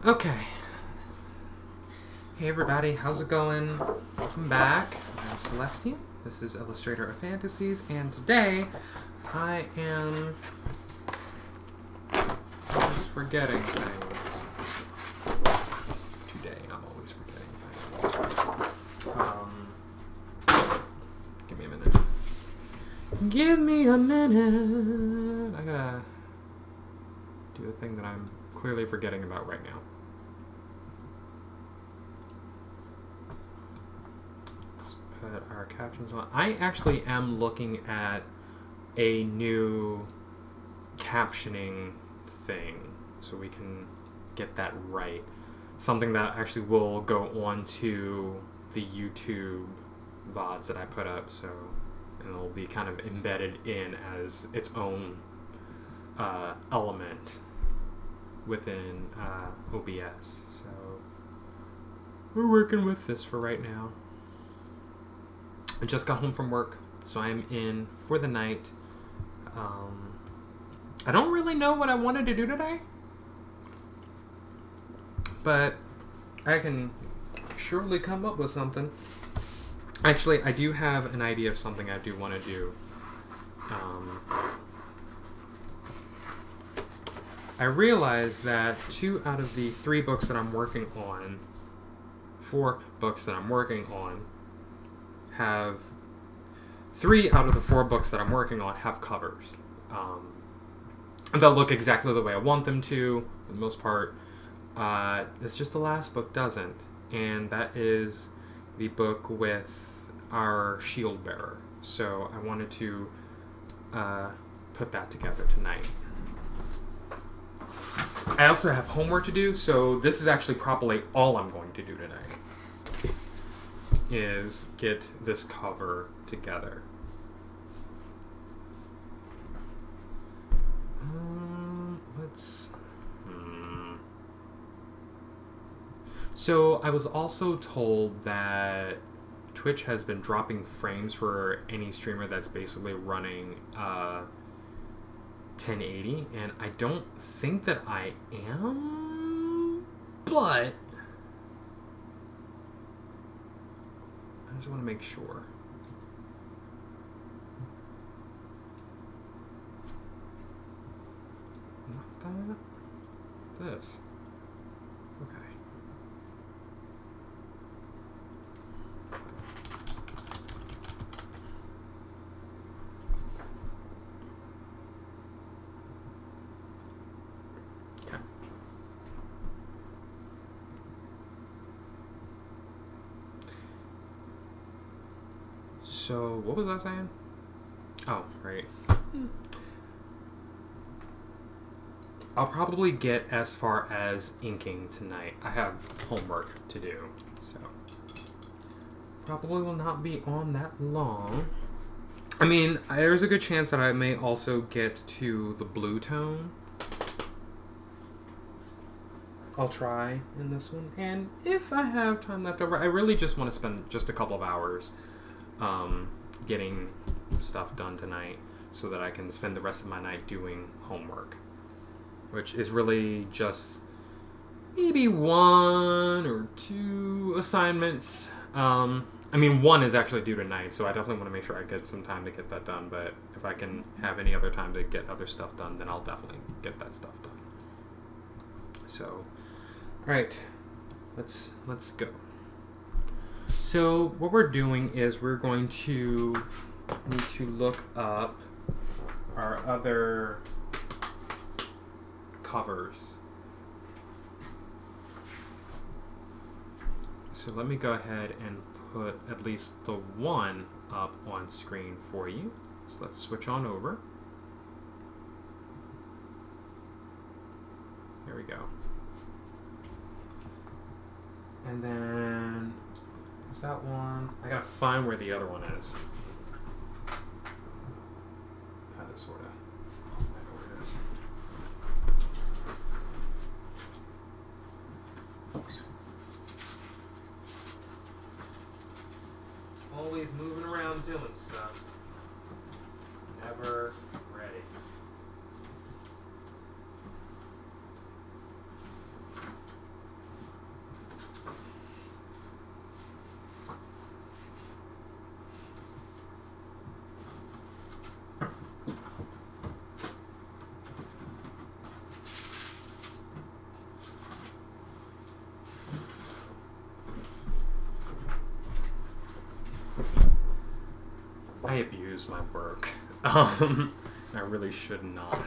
Okay. Hey everybody, how's it going? Welcome back. I'm Celestian. This is Illustrator of Fantasies, and today I am just forgetting things. Today I'm always forgetting things. Give me a minute. Give me a minute. I gotta do a thing that I'm clearly forgetting about right now. Let's put our captions on. I actually am looking at a new captioning thing so we can get that right. Something that actually will go on to the YouTube VODs that I put up, so and it'll be kind of embedded in as its own element within OBS. So we're working with this for right now. I just got home from work, so I'm in for the night. I don't really know what I wanted to do today, but I can surely come up with something. Actually, I do have an idea of something I do want to do. I realized that 2 out of the 3 books that I'm working on, 4 books that I'm working on, have 3 out of the 4 books that I'm working on have covers. They'll look exactly the way I want them to, for the most part. It's just the last book doesn't, and that is the book with our Shieldbearer. So I wanted to put that together tonight. I also have homework to do, so this is actually probably all I'm going to do tonight, is get this cover together. So I was also told that Twitch has been dropping frames for any streamer that's basically running 1080, and I don't think that I am, but I just want to make sure. Not that. This. Okay. So, what was I saying? Oh, right. I'll probably get as far as inking tonight. I have homework to do, so probably will not be on that long. I mean, there's a good chance that I may also get to the blue tone. I'll try in this one, and if I have time left over, I really just want to spend just a couple of hours getting stuff done tonight so that I can spend the rest of my night doing homework, which is really just maybe 1 or 2 assignments. I mean, 1 is actually due tonight, so I definitely want to make sure I get some time to get that done, but if I can have any other time to get other stuff done, then I'll definitely get that stuff done. So, alright, let's go. So what we're doing is we're going to need to look up our other covers. So let me go ahead and put at least the one up on screen for you. So let's switch on over. There we go. And then there's that one. I gotta find where the other one is. Kind of, sort of. I know where it is. Always moving around doing stuff. Never ready. abuse my work. I really should not.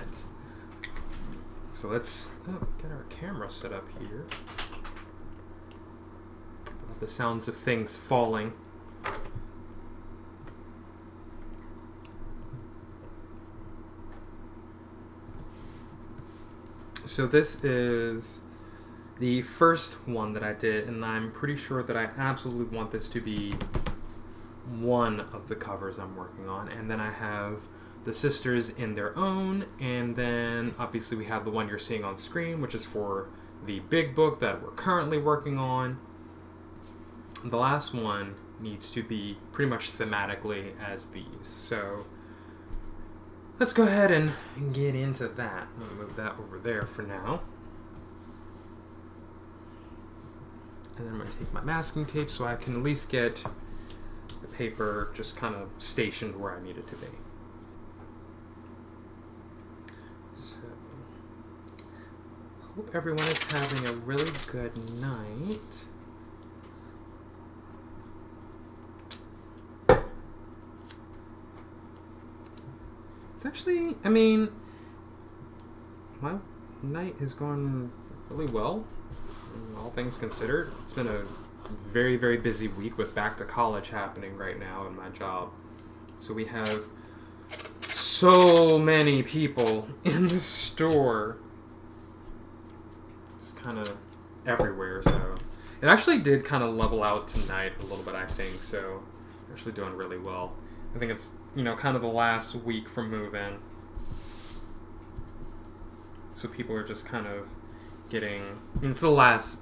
So let's get our camera set up here. The sounds of things falling. So this is the first one that I did, and I'm pretty sure that I absolutely want this to be one of the covers I'm working on. And then I have the sisters in their own, and then obviously we have the one you're seeing on screen, which is for the big book that we're currently working on. The last one needs to be pretty much thematically as these. So let's go ahead and get into that. I'm going to move that over there for now. And then I'm going to take my masking tape so I can at least get the paper just kind of stationed where I need it to be. So, hope everyone is having a really good night. It's actually, I mean, my night has gone really well, all things considered. It's been a very, very busy week with back to college happening right now in my job. So we have so many people in the store. Just kind of everywhere, so. It actually did kind of level out tonight a little bit, I think, so we're actually doing really well. I think it's, you know, kind of the last week from move-in. So people are just kind of getting... I mean, it's the last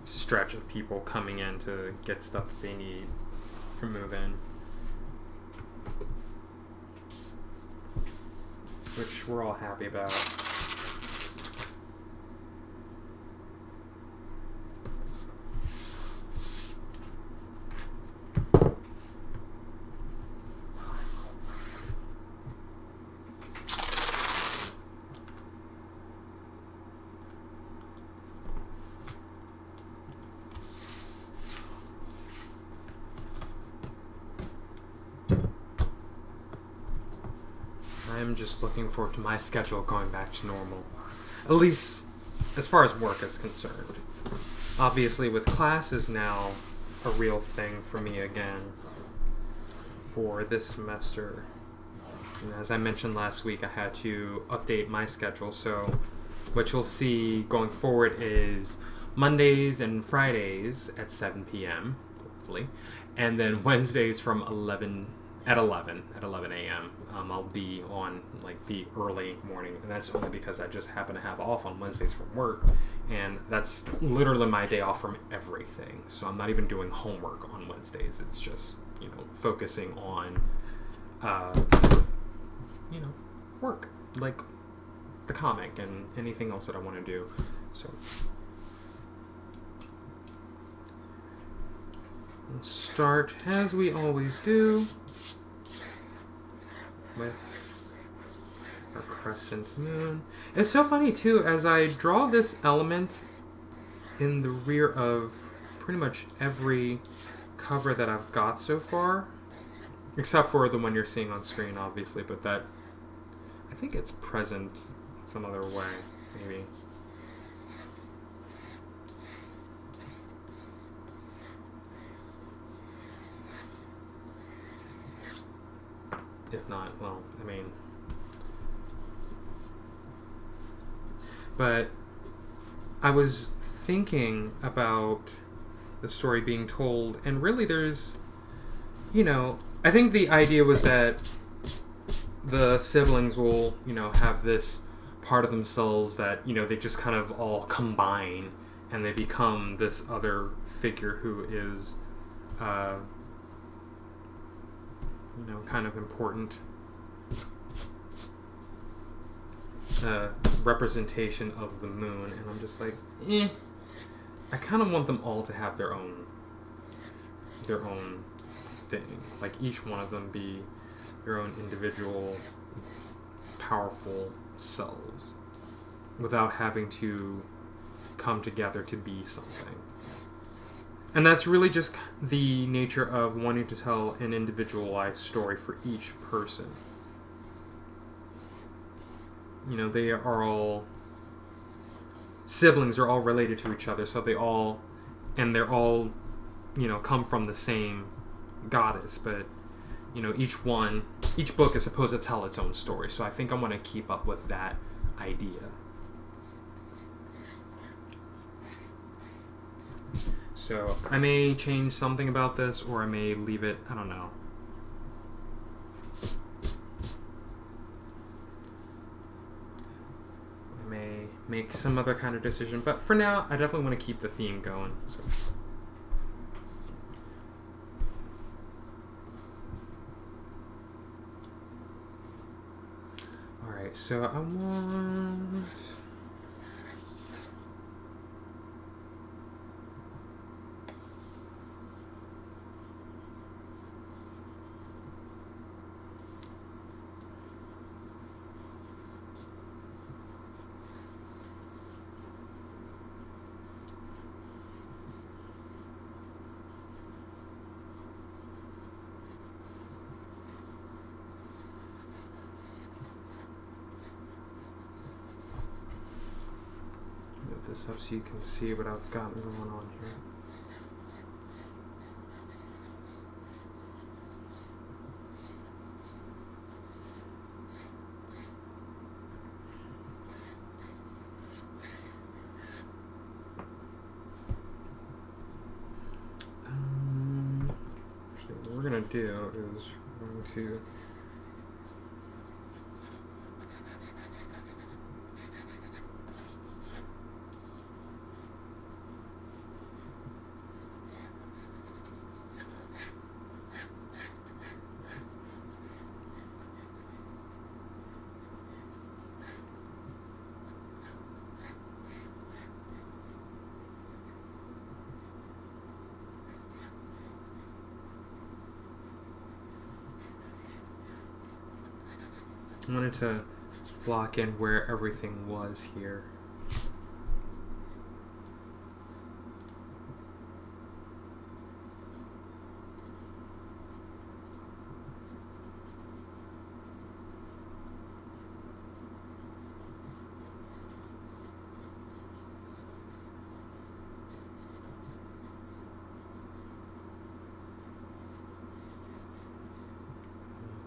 stretch of people coming in to get stuff that they need for move-in. Which we're all happy about. I'm just looking forward to my schedule going back to normal. At least as far as work is concerned. Obviously with classes now a real thing for me again for this semester. And as I mentioned last week, I had to update my schedule, so what you'll see going forward is Mondays and Fridays at 7 p.m. hopefully, and then Wednesdays from 11 a.m. I'll be on like the early morning, and that's only because I just happen to have off on Wednesdays from work, and that's literally my day off from everything. So I'm not even doing homework on Wednesdays. It's just, you know, focusing on, you know, work, like the comic and anything else that I want to do. So we'll start as we always do with our crescent moon. It's so funny too, as I draw this element in the rear of pretty much every cover that I've got so far, except for the one you're seeing on screen, obviously, but that, I think it's present some other way, maybe. If not, well, I mean... But I was thinking about the story being told, and really there's, you know, I think the idea was that the siblings will, you know, have this part of themselves that, you know, they just kind of all combine, and they become this other figure who is, you know, kind of important representation of the moon, and I'm just like, I kind of want them all to have their own thing, like each one of them be their own individual powerful selves without having to come together to be something. And that's really just the nature of wanting to tell an individualized story for each person. You know, they are all siblings, are all related to each other, so they're all, you know, come from the same goddess, but, you know, each book is supposed to tell its own story, so I think I want to keep up with that idea. So I may change something about this, or I may leave it, I don't know. I may make some other kind of decision, but for now, I definitely want to keep the theme going. So. Alright, so I want... this up so you can see what I've got going on here. So what we're gonna do is we're going to I wanted to block in where everything was here.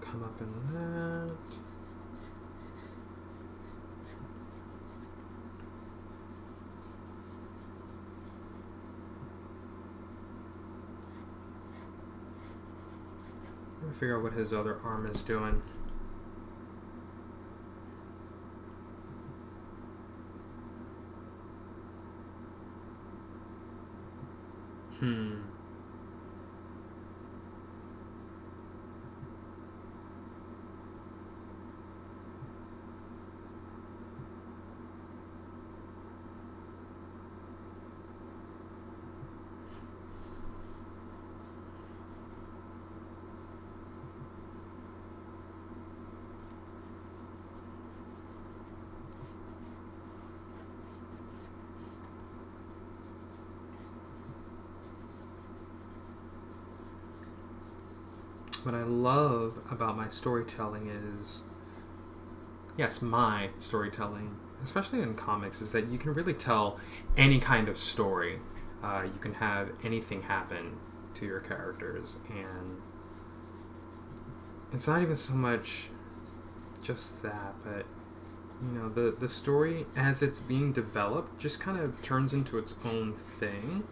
Come up in that. Figure out what his other arm is doing. What I love about my storytelling is, yes, my storytelling, especially in comics, is that you can really tell any kind of story. You can have anything happen to your characters, and it's not even so much just that, but you know, the story as it's being developed just kind of turns into its own thing.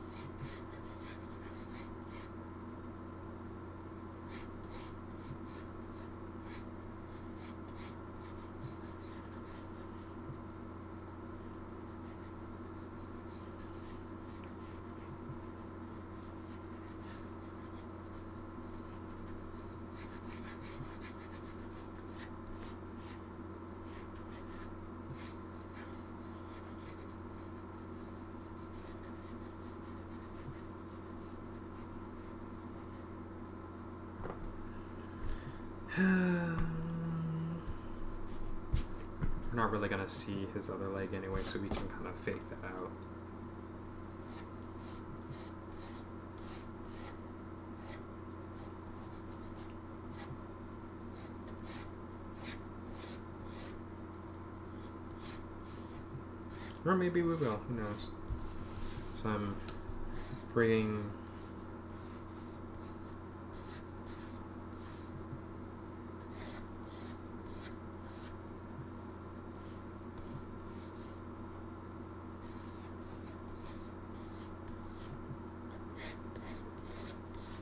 We're not really gonna see his other leg anyway, so we can kind of fake that out. Or maybe we will. Who knows? So I'm bringing...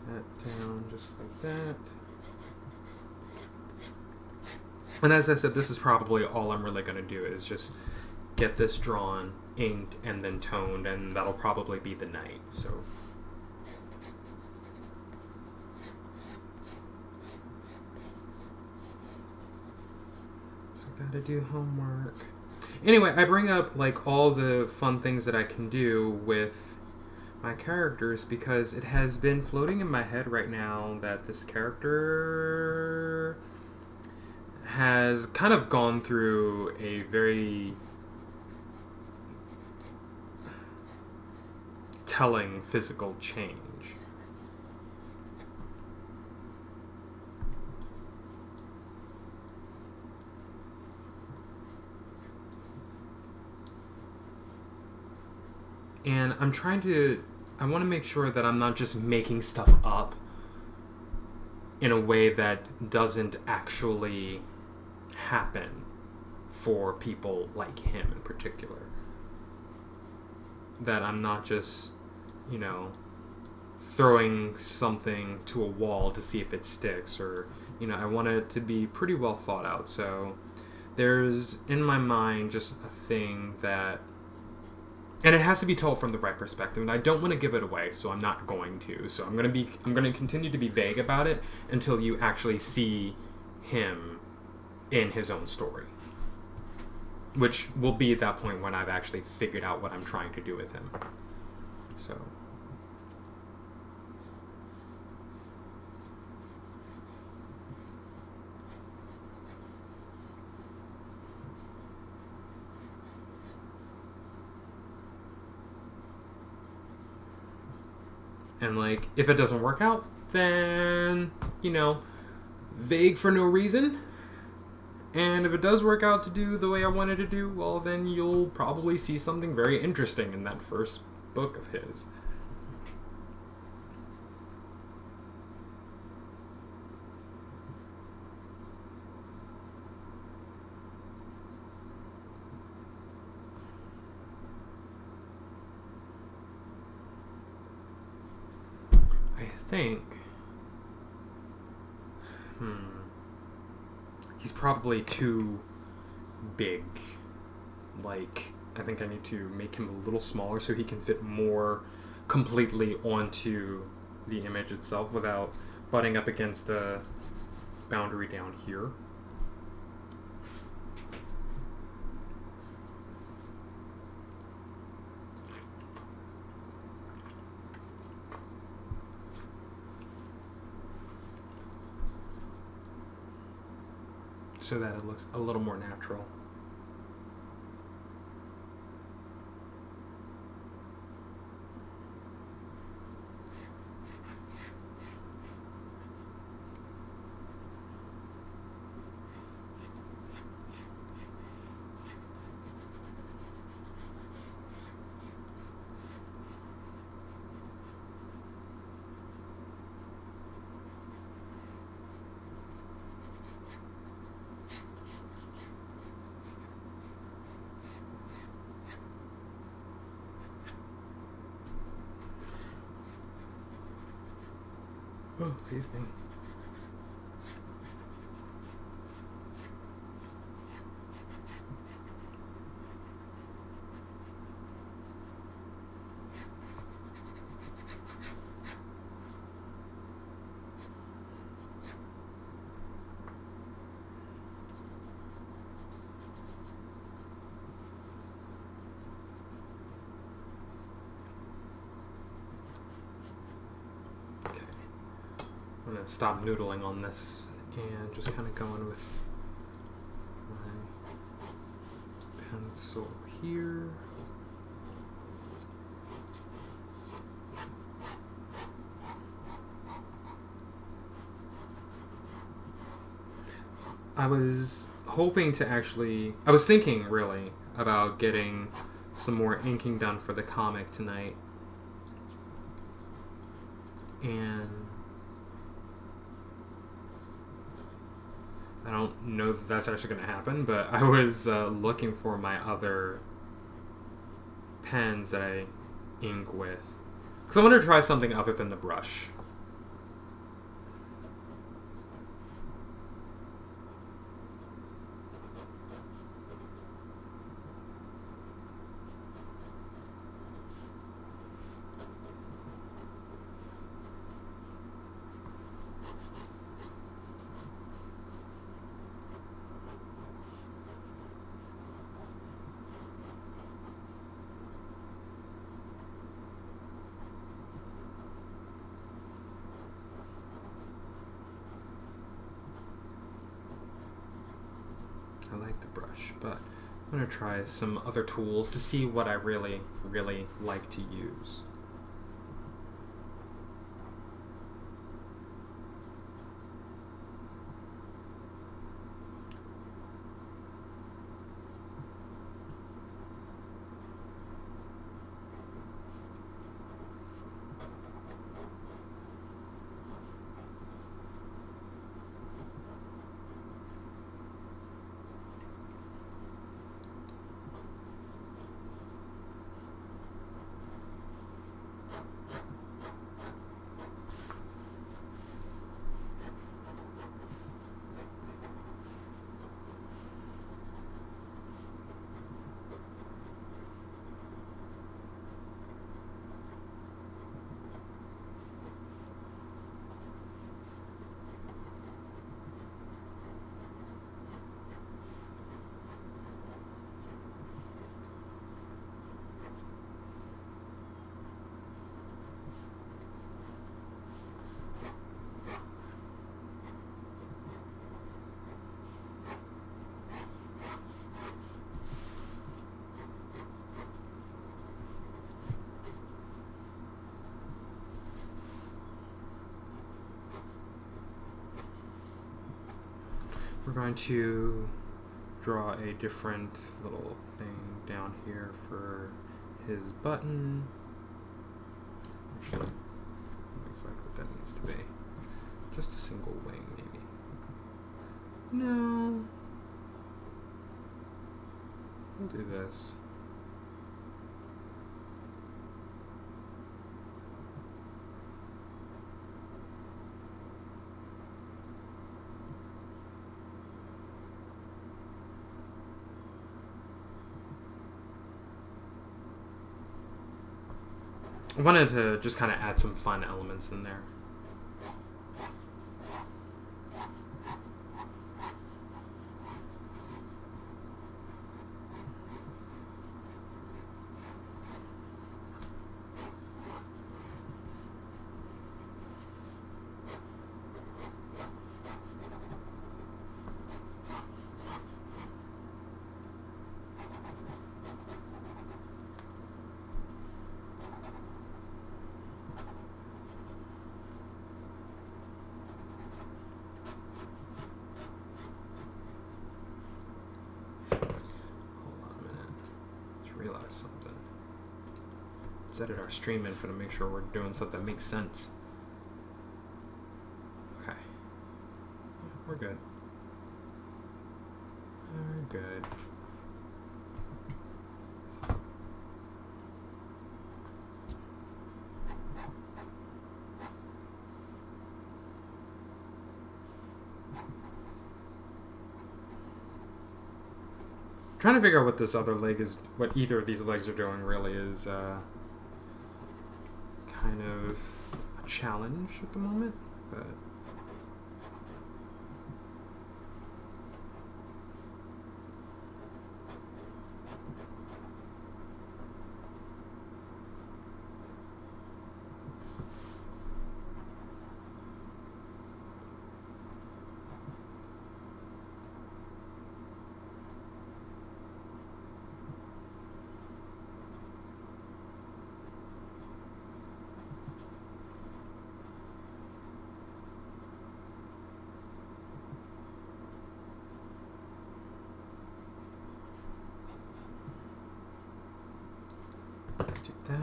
that down just like that. And as I said, this is probably all I'm really going to do is just get this drawn, inked, and then toned, and that'll probably be the night. So gotta do homework. Anyway, I bring up like all the fun things that I can do with my characters because it has been floating in my head right now that this character has kind of gone through a very telling physical change. And I want to make sure that I'm not just making stuff up in a way that doesn't actually happen for people like him in particular. That I'm not just, throwing something to a wall to see if it sticks, or, I want it to be pretty well thought out. So there's, in my mind, just a thing that... And it has to be told from the right perspective, and I don't want to give it away, so I'm not going to. So I'm going to continue to be vague about it until you actually see him in his own story, which will be at that point when I've actually figured out what I'm trying to do with him. So and like, if it doesn't work out, then, vague for no reason. And if it does work out to do the way I wanted to do, well, then you'll probably see something very interesting in that first book of his. I think... He's probably too big. Like, I think I need to make him a little smaller so he can fit more completely onto the image itself without butting up against the boundary down here. So that it looks a little more natural. Oh, excuse me. I'm going to stop noodling on this and just kind of go in with my pencil here. I was thinking really about getting some more inking done for the comic tonight. And I don't know that that's actually going to happen, but I was looking for my other pens that I ink with. Because I wanted to try something other than the brush. I like the brush, but I'm going to try some other tools to see what I really, really like to use. We're going to draw a different little thing down here for his button. Actually, not exactly what that needs to be. Just a single wing, maybe. No. We'll do this. I wanted to just kind of add some fun elements in there. Something. Let's edit our stream info to make sure we're doing something that makes sense. Okay. We're good. We're good. Trying to figure out what this other leg is, what either of these legs are doing really is kind of a challenge at the moment, but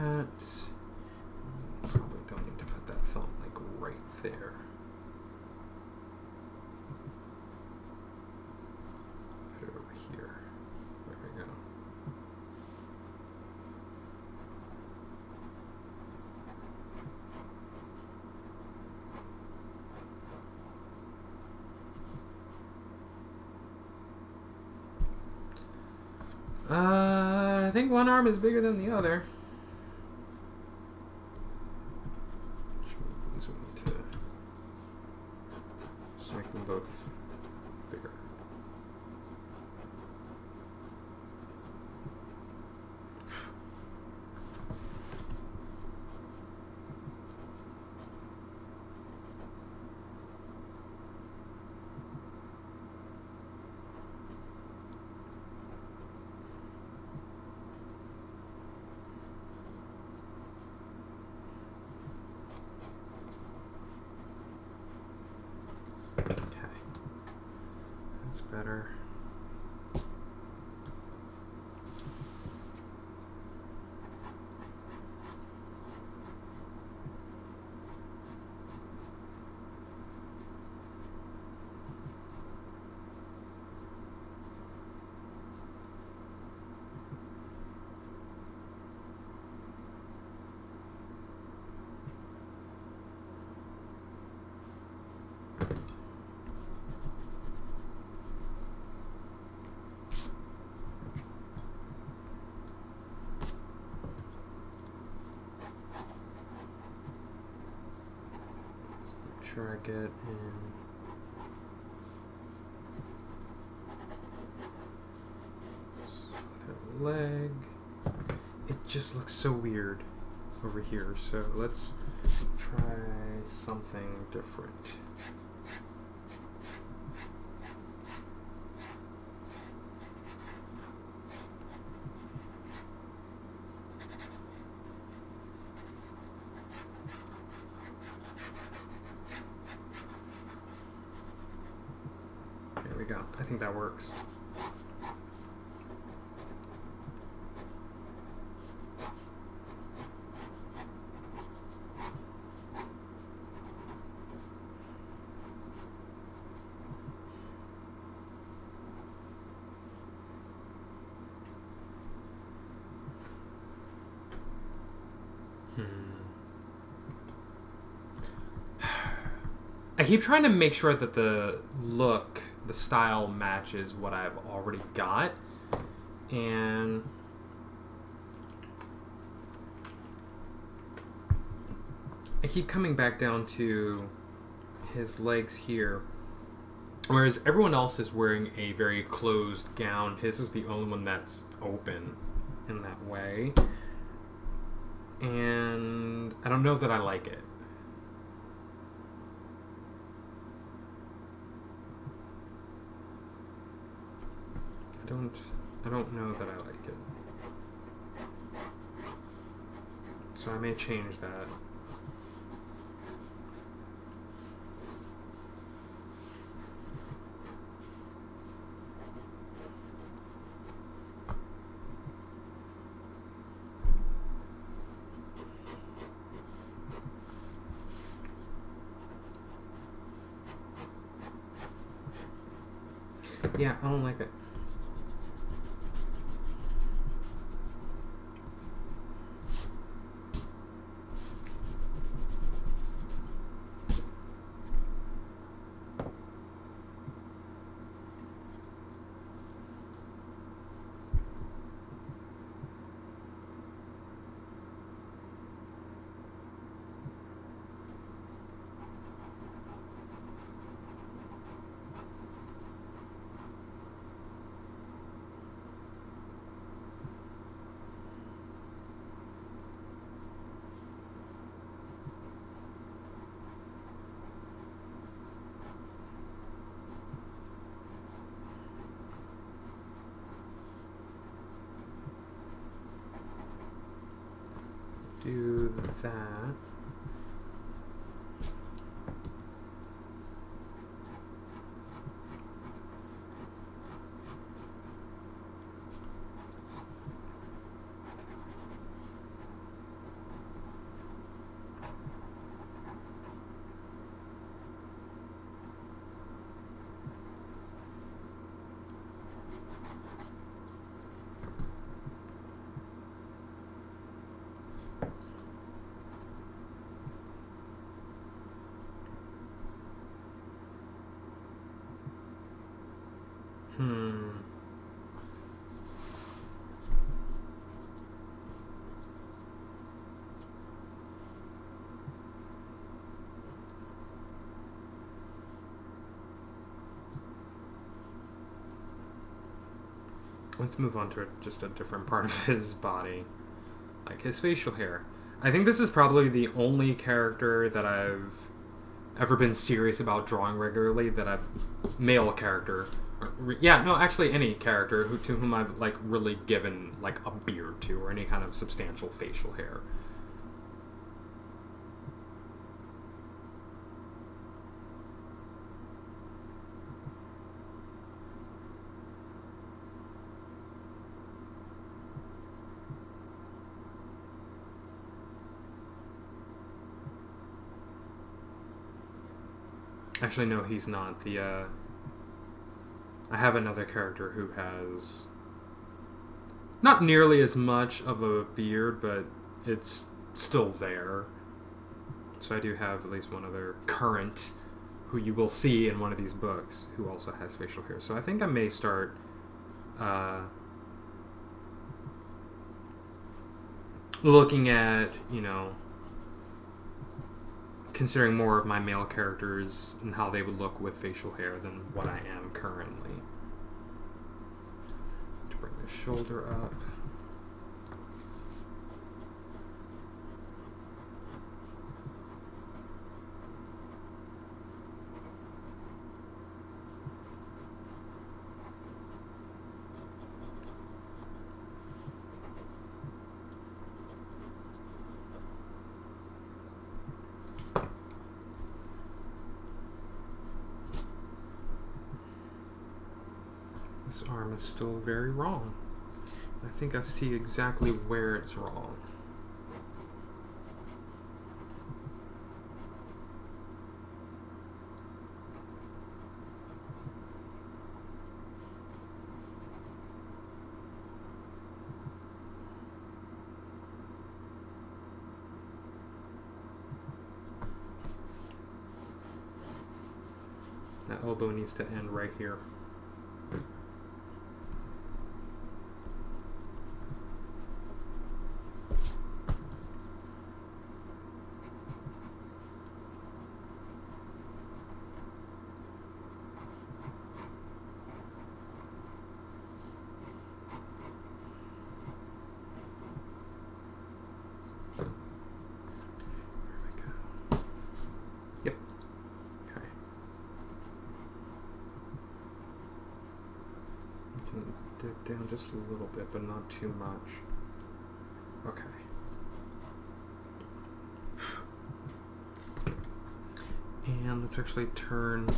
that. Probably don't need to put that thumb like right there. Put it over here. There we go. I think one arm is bigger than the other. Which means we need to just make them both bigger. Better. Sure I get in the leg. It just looks so weird over here, so let's try something different. I think that works. I keep trying to make sure that the look, the style matches what I've already got, and I keep coming back down to his legs here, whereas everyone else is wearing a very closed gown. His is the only one that's open in that way, and I don't know that I like it. I don't know that I like it. So I may change that. Yeah, I don't like it. Do that. Let's move on to just a different part of his body. Like his facial hair. I think this is probably the only character that I've ever been serious about drawing regularly, male character. Actually any character to whom I've like really given like a beard to or any kind of substantial facial hair. Actually, no, he's not. I have another character who has not nearly as much of a beard, but it's still there. So I do have at least one other current who you will see in one of these books who also has facial hair. So I think I may start looking at, considering more of my male characters and how they would look with facial hair than what I am currently. To bring the shoulder up. This arm is still very wrong. I think I see exactly where it's wrong. That elbow needs to end right here. Dip down just a little bit, but not too much. Okay. And let's actually turn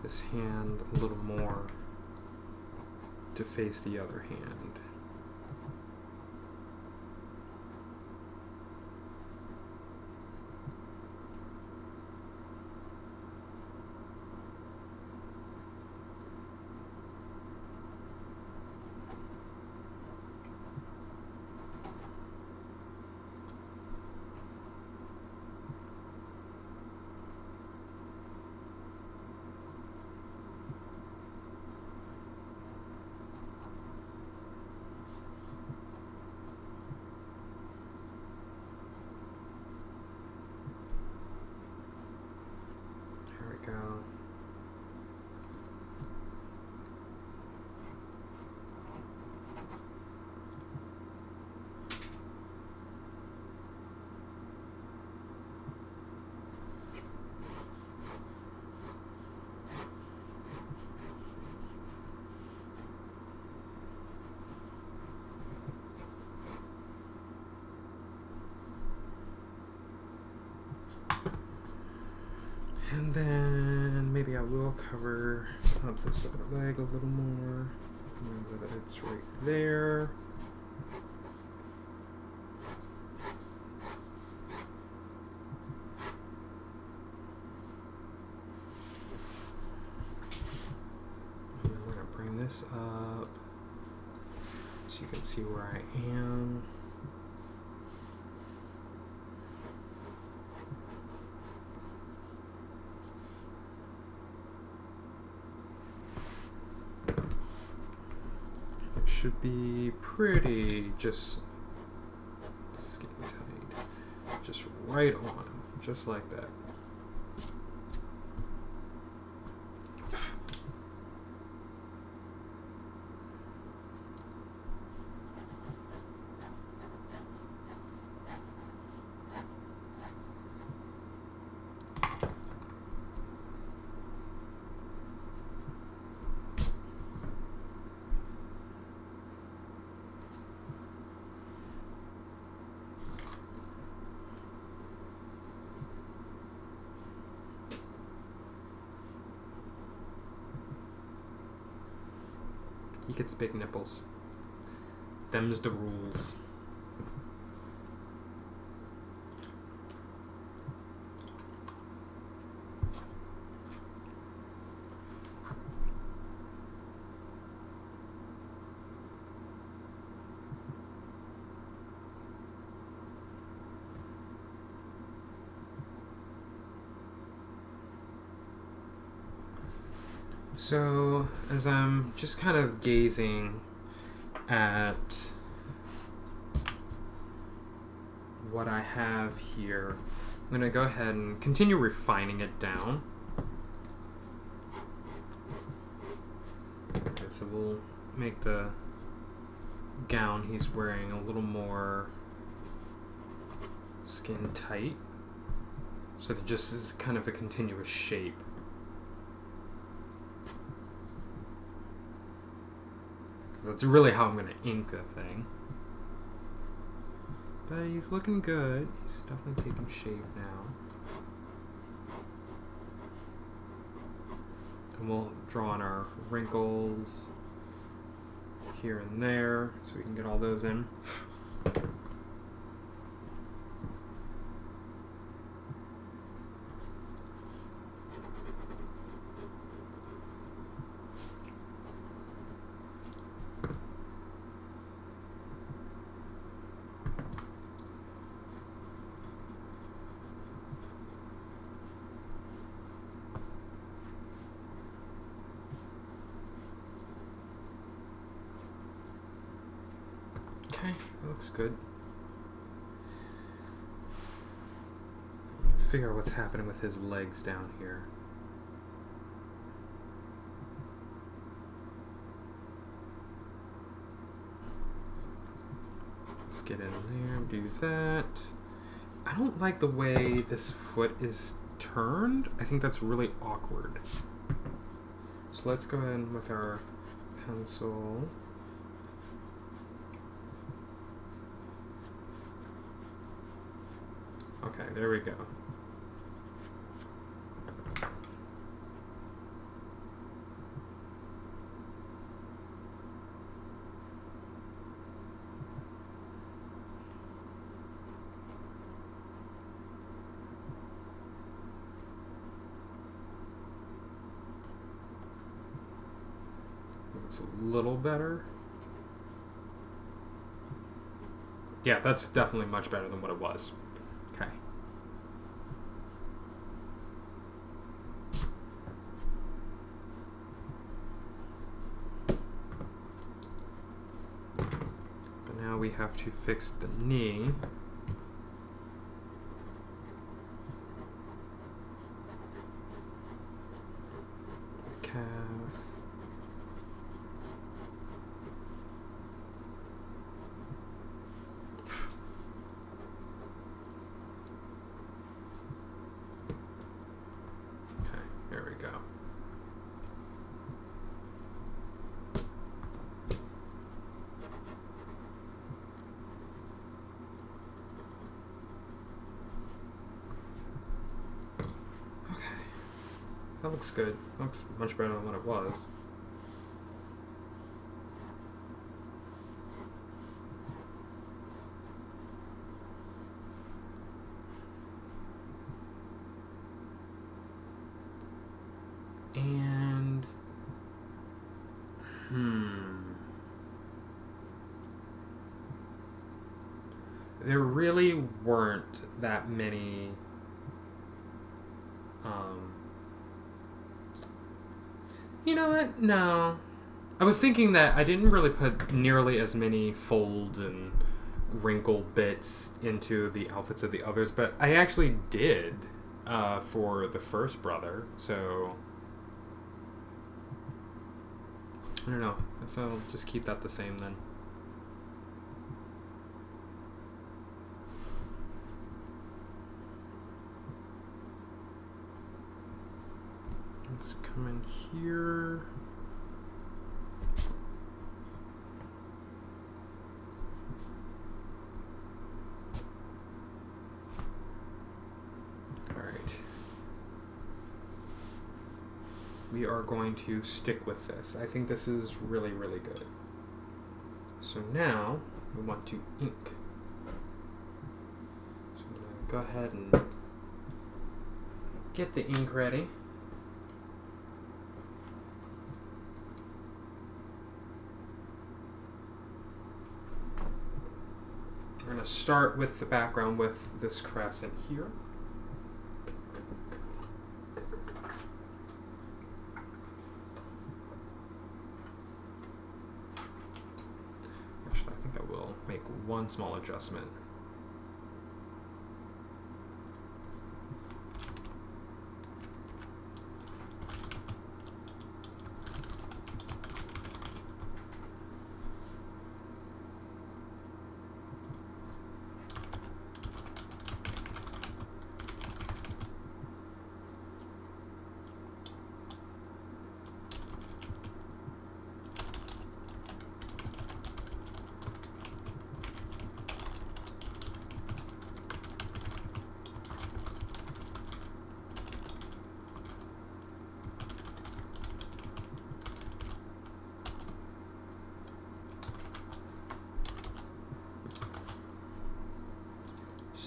this hand a little more to face the other hand. Go. And then maybe I will cover up this other leg a little more. Remember that it's right there. And then we're going to bring this up so you can see where I am. should be pretty just skin tight. Just right on him, just like that. He gets big nipples. Them's the rules. So, as I'm just kind of gazing at what I have here, I'm going to go ahead and continue refining it down. Okay, so we'll make the gown he's wearing a little more skin tight, so that it just is kind of a continuous shape. That's really how I'm going to ink the thing. But he's looking good. He's definitely taking shape now. And we'll draw on our wrinkles here and there so we can get all those in. Okay, that looks good. Figure out what's happening with his legs down here. Let's get in there and do that. I don't like the way this foot is turned. I think that's really awkward. So let's go in with our pencil. Okay, there we go. It's a little better. Yeah, that's definitely much better than what it was. Okay. But now we have to fix the knee. The calf. There we go. Okay. That looks good. Looks much better than what it was. And there really weren't that many you know what? No. I was thinking that I didn't really put nearly as many folds and wrinkle bits into the outfits of the others, but I actually did for the first brother, so I don't know. So I'll just keep that the same then. Let's come in here. We are going to stick with this. I think this is really, really good. So now we want to ink. So I'm going to go ahead and get the ink ready. We're going to start with the background with this crescent here. One small adjustment.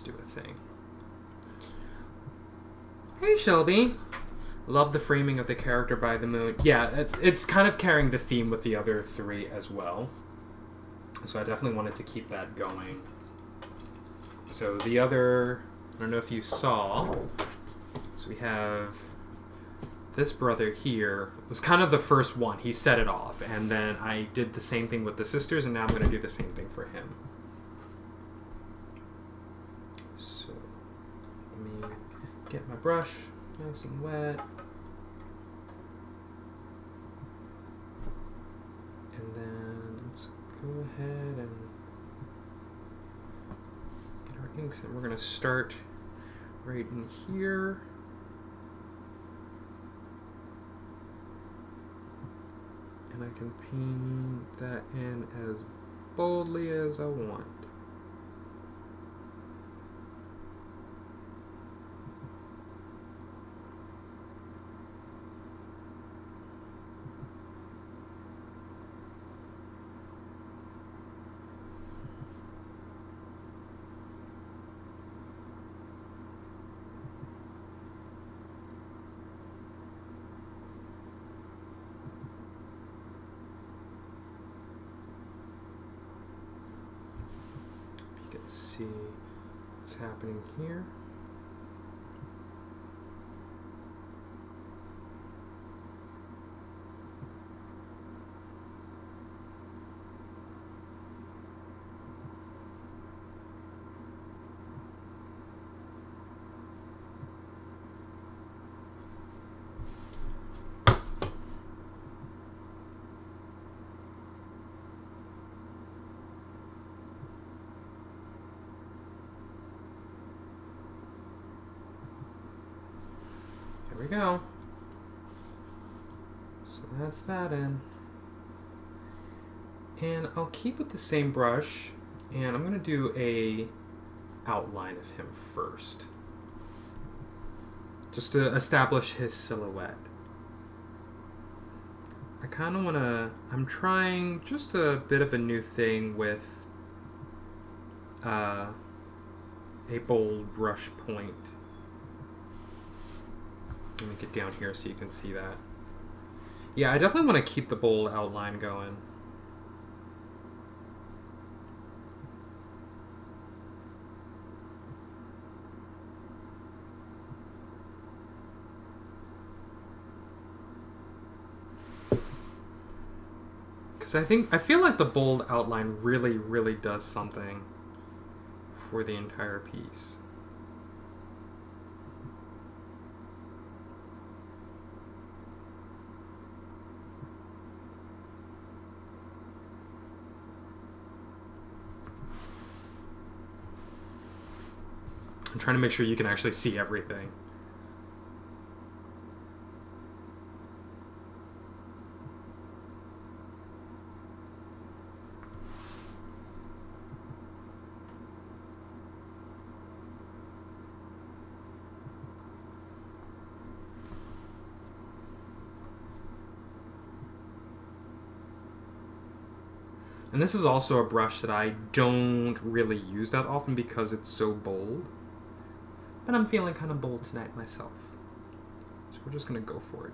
Do a thing. Hey Shelby, love the framing of the character by the moon. Yeah, it's kind of carrying the theme with the other three as well, so I definitely wanted to keep that going. So the other, I don't know if you saw, so we have this brother here was kind of the first one. He set it off, and then I did the same thing with the sisters, and now I'm going to do the same thing for him. Get my brush nice and wet. And then let's go ahead and get our inks, and we're going to start right in here. And I can paint that in as boldly as I want. Let's see what's happening here. There we go. So that's that in. And I'll keep with the same brush, and I'm going to do a outline of him first, just to establish his silhouette. I kind of want to, I'm trying just a bit of a new thing with a bold brush point. Let me get down here so you can see that. Yeah, I definitely want to keep the bold outline going. Because I feel like the bold outline really, really does something for the entire piece. I'm trying to make sure you can actually see everything. And this is also a brush that I don't really use that often because it's so bold. But I'm feeling kind of bold tonight myself. So we're just going to go for it.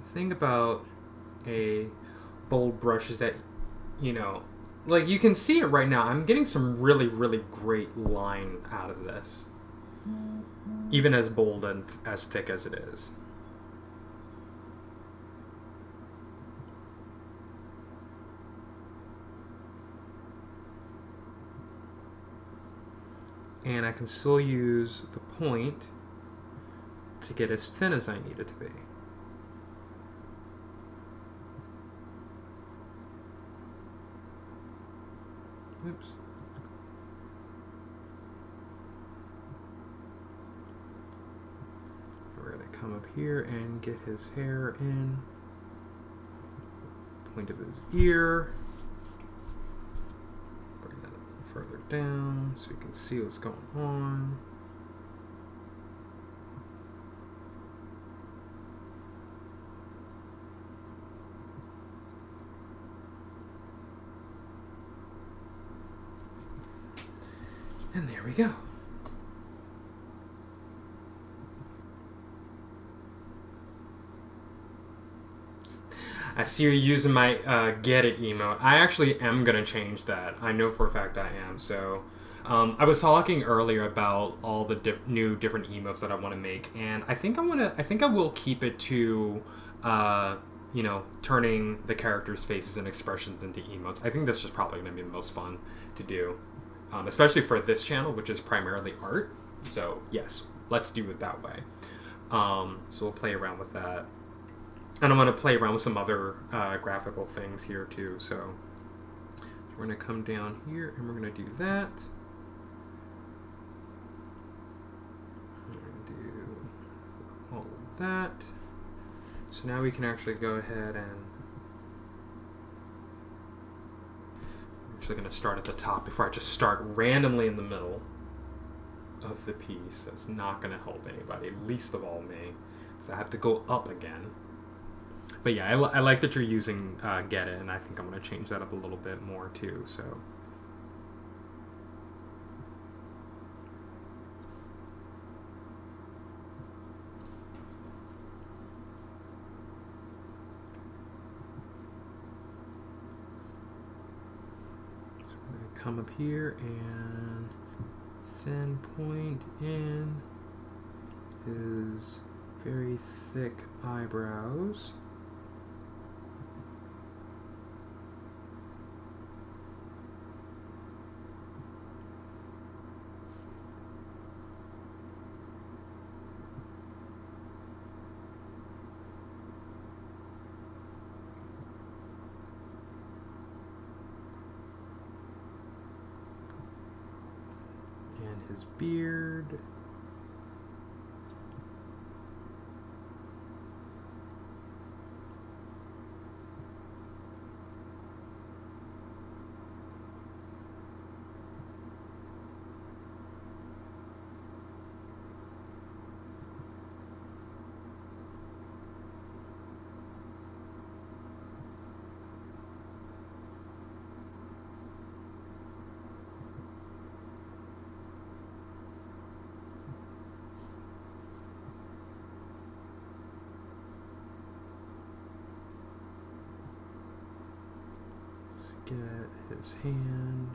The thing about a bold brush is that, you know, like you can see it right now. I'm getting some really, really great line out of this. Even as bold and as thick as it is. And I can still use the point to get as thin as I need it to be. Oops. We're going to come up here and get his hair in. Point of his ear. Bring that further down so you can see what's going on. And there we go. I see you're using my get it emote. I actually am going to change that. I know for a fact I am. So I was talking earlier about all the new different emotes that I want to make, and I think I will keep it to you know, turning the characters' faces and expressions into emotes. I think this is probably going to be the most fun to do. Especially for this channel, which is primarily art. So yes, let's do it that way. So we'll play around with that. And I'm going to play around with some other graphical things here too. So we're going to come down here and we're going to do that. We're going to do all of that. So now we can actually go ahead and actually going to start at the top before I just start randomly in the middle of the piece. That's not going to help anybody, least of all me, because I have to go up again. But yeah, I like that you're using Get It, and I think I'm going to change that up a little bit more too. So come up here and thin point in his very thick eyebrows. His beard. get his hand.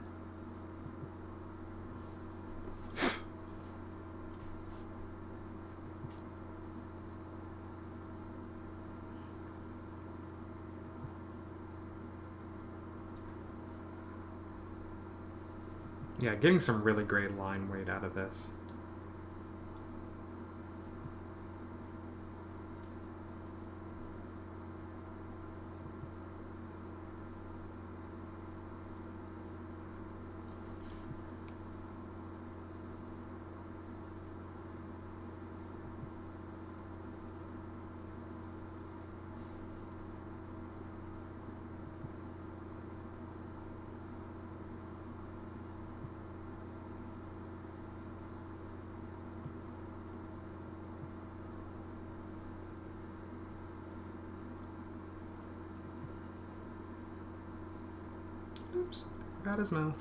Yeah, getting some really great line weight out of this. Oops, forgot his mouth.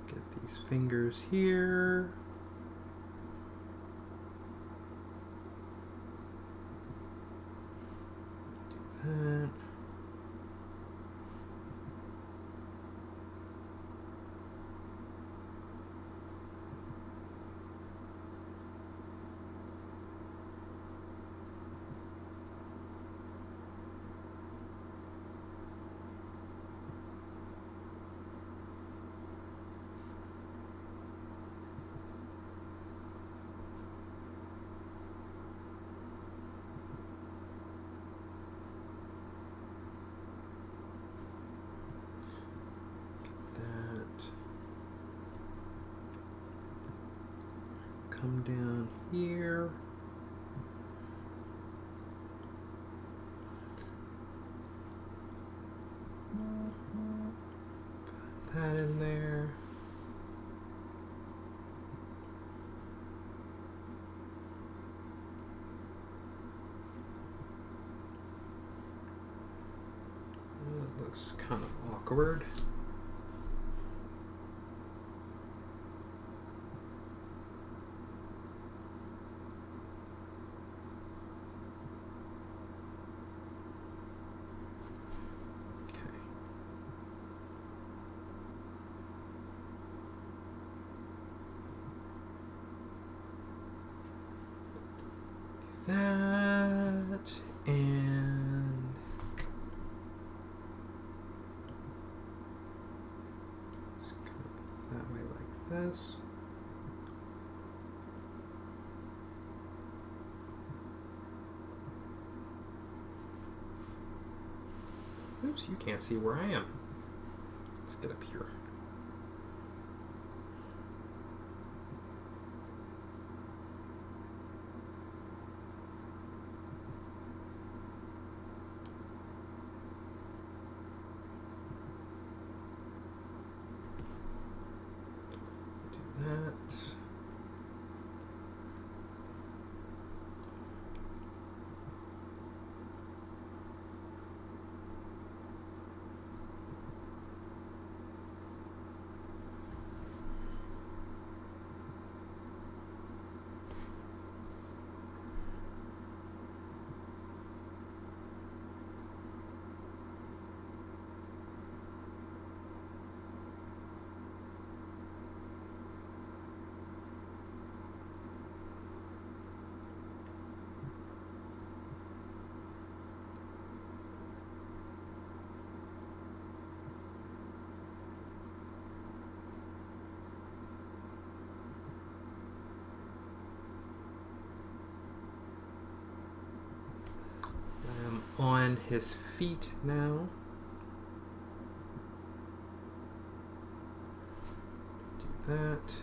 Get these fingers here. Do that. Come down here. Put that in there. It looks kind of awkward. That and just go that way like this. Oops, you can't see where I am. Let's get up here. That. on his feet now. Do that.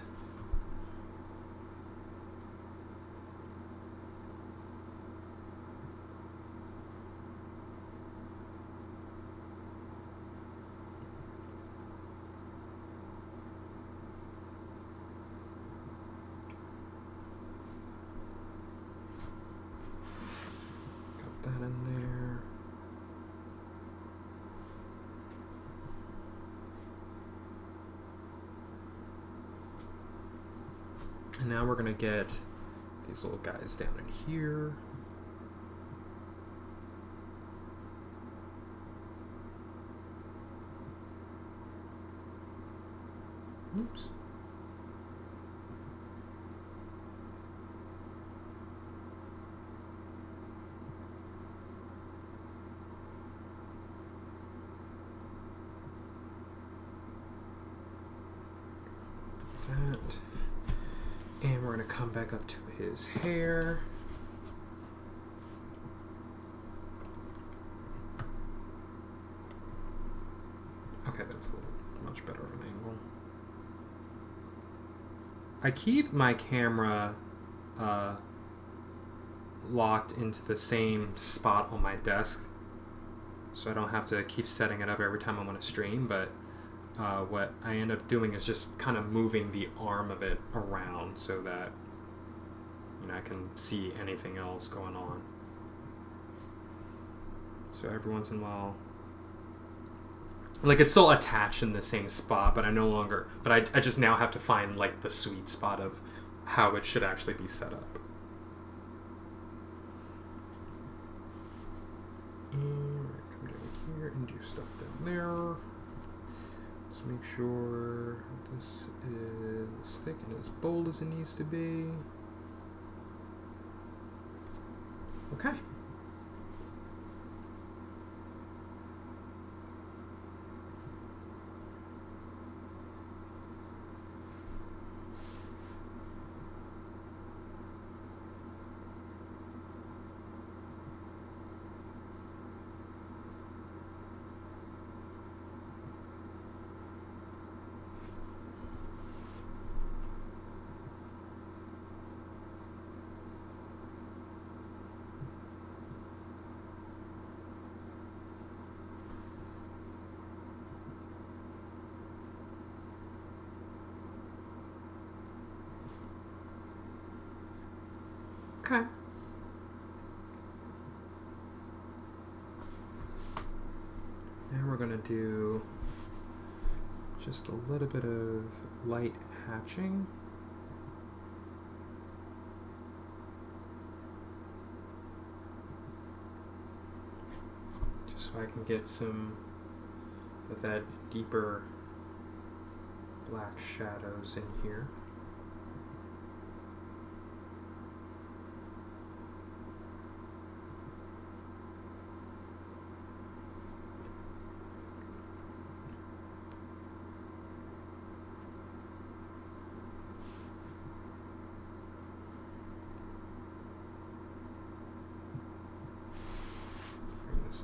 That in there. And now we're going to get these little guys down in here. Oops. That. And we're going to come back up to his hair. Okay, that's a little much better of an angle. I keep my camera locked into the same spot on my desk, so I don't have to keep setting it up every time I want to stream, but what I end up doing is just kind of moving the arm of it around so that, you know, I can see anything else going on. So every once in a while, like, it's still attached in the same spot, but I just now have to find, like, the sweet spot of how it should actually be set up. And we're going to come down here and do stuff down there. Let's make sure this is thick and as bold as it needs to be. Okay. Okay. Now we're going to do just a little bit of light hatching. Just so I can get some of that deeper black shadows in here.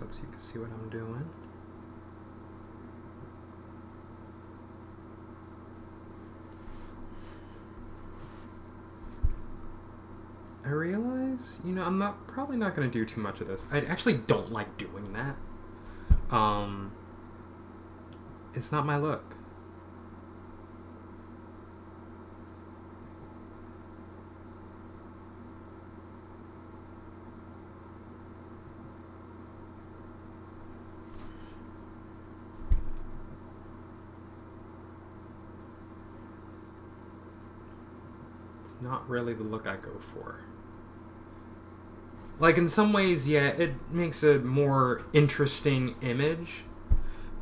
Up so you can see what I'm doing. I realize, you know, I'm probably not going to do too much of this. I actually don't like doing that. It's not my look. Not really the look I go for. Like, in some ways, yeah, it makes a more interesting image,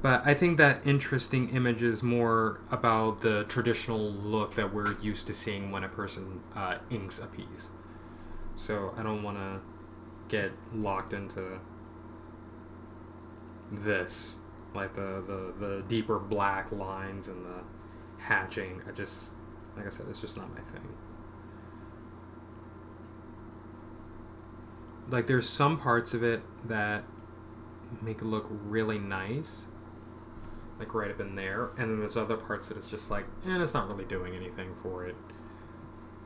but I think that interesting image is more about the traditional look that we're used to seeing when a person inks a piece. So I don't want to get locked into this, like the deeper black lines and the hatching. Like I said, it's just not my thing. Like, there's some parts of it that make it look really nice, like right up in there. And then there's other parts that it's just like, it's not really doing anything for it.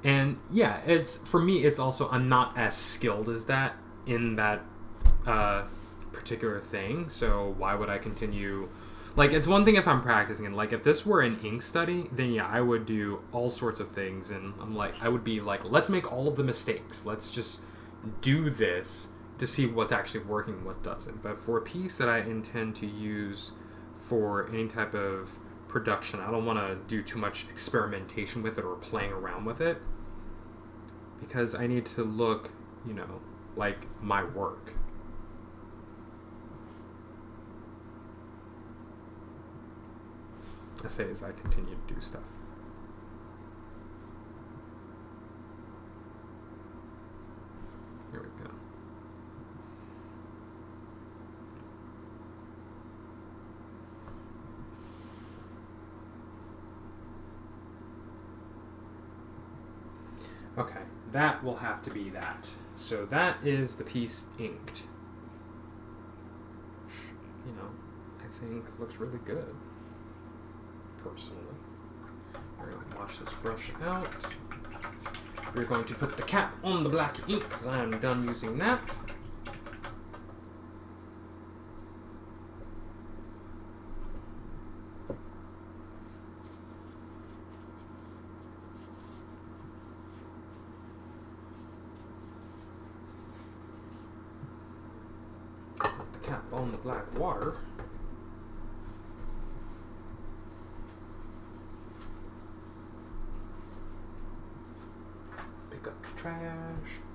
And yeah, it's, for me, it's also, I'm not as skilled as that in that particular thing, so why would I continue? Like, it's one thing if I'm practicing, and like if this were an ink study, then yeah, I would do all sorts of things, and I would be like, let's make all of the mistakes, let's just do this to see what's actually working and what doesn't. But for a piece that I intend to use for any type of production, I don't want to do too much experimentation with it or playing around with it, because I need to look, like my work. I say as I continue to do stuff. Here we go. Okay, that will have to be that. So that is the piece inked. I think looks really good, personally. We're going to wash this brush out. We're going to put the cap on the black ink because I am done using that. On the black water. Pick up the trash,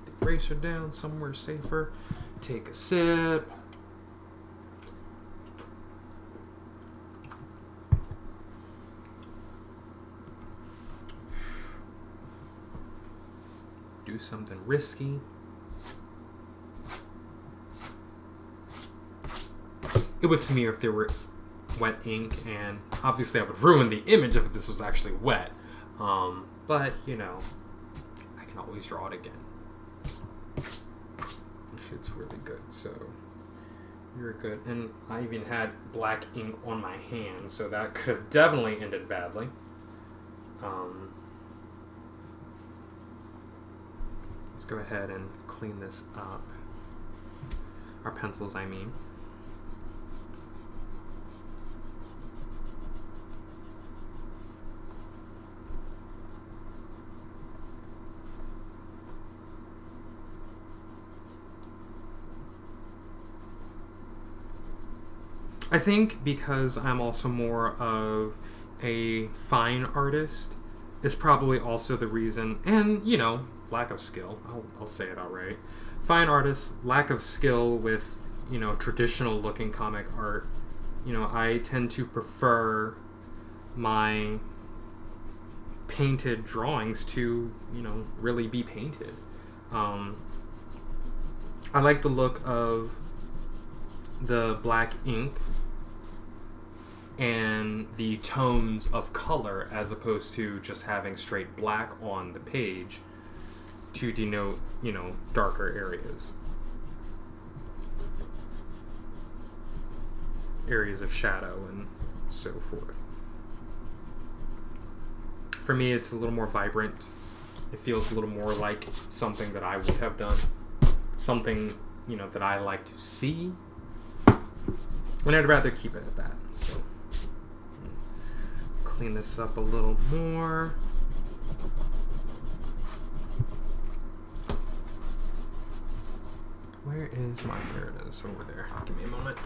put the eraser down somewhere safer, take a sip. Do something risky. It would smear if there were wet ink, and obviously I would ruin the image if this was actually wet. But, I can always draw it again. Actually, it's really good, so you're good. And I even had black ink on my hand, so that could have definitely ended badly. Let's go ahead and clean this up. Our pencils, I mean. I think because I'm also more of a fine artist is probably also the reason, and, lack of skill. I'll say it outright. Fine artists, lack of skill with, traditional looking comic art. I tend to prefer my painted drawings to, really be painted. I like the look of the black ink and the tones of color as opposed to just having straight black on the page to denote, darker areas. Areas of shadow and so forth. For me, it's a little more vibrant. It feels a little more like something that I would have done. Something, that I like to see. And I'd rather keep it at that. So, clean this up a little more. Where is my, there it is, over there. Give me a moment.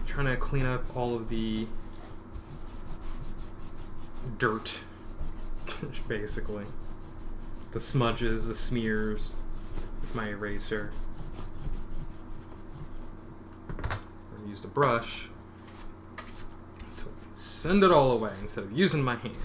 Trying to clean up all of the dirt, basically. The smudges, the smears with my eraser. I used a brush to send it all away instead of using my hand.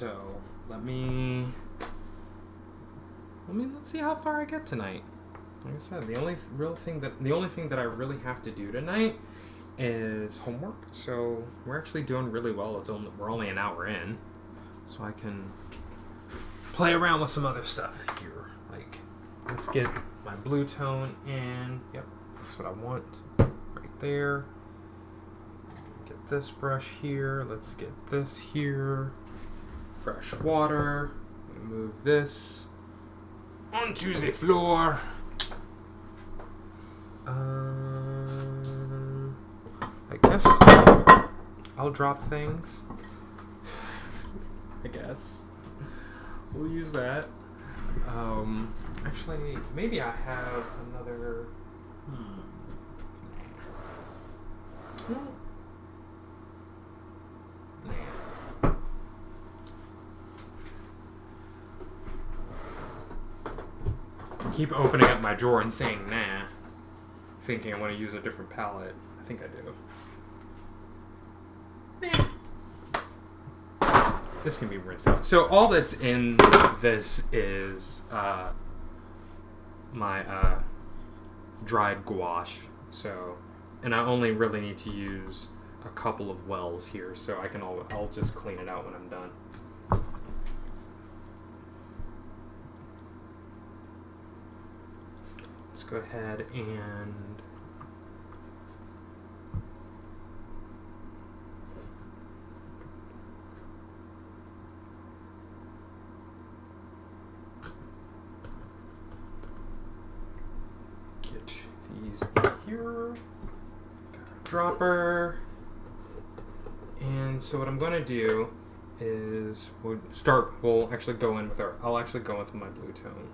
So let's see how far I get tonight. Like I said, the only thing that I really have to do tonight is homework. So we're actually doing really well. We're only an hour in, so I can play around with some other stuff here. Like, let's get my blue tone in. Yep, that's what I want right there. Get this brush here. Let's get this here. Fresh water. Move this onto the floor. I guess I'll drop things. I guess we'll use that. Actually, maybe I have another. Keep opening up my drawer and saying nah, thinking I want to use a different palette. I think I do. This can be rinsed out. So all that's in this is my dried gouache. So, and I only really need to use a couple of wells here, so I'll just clean it out when I'm done. Let's go ahead and get these in here. Got a dropper. And so what I'm going to do is I'll actually go in with my blue tone.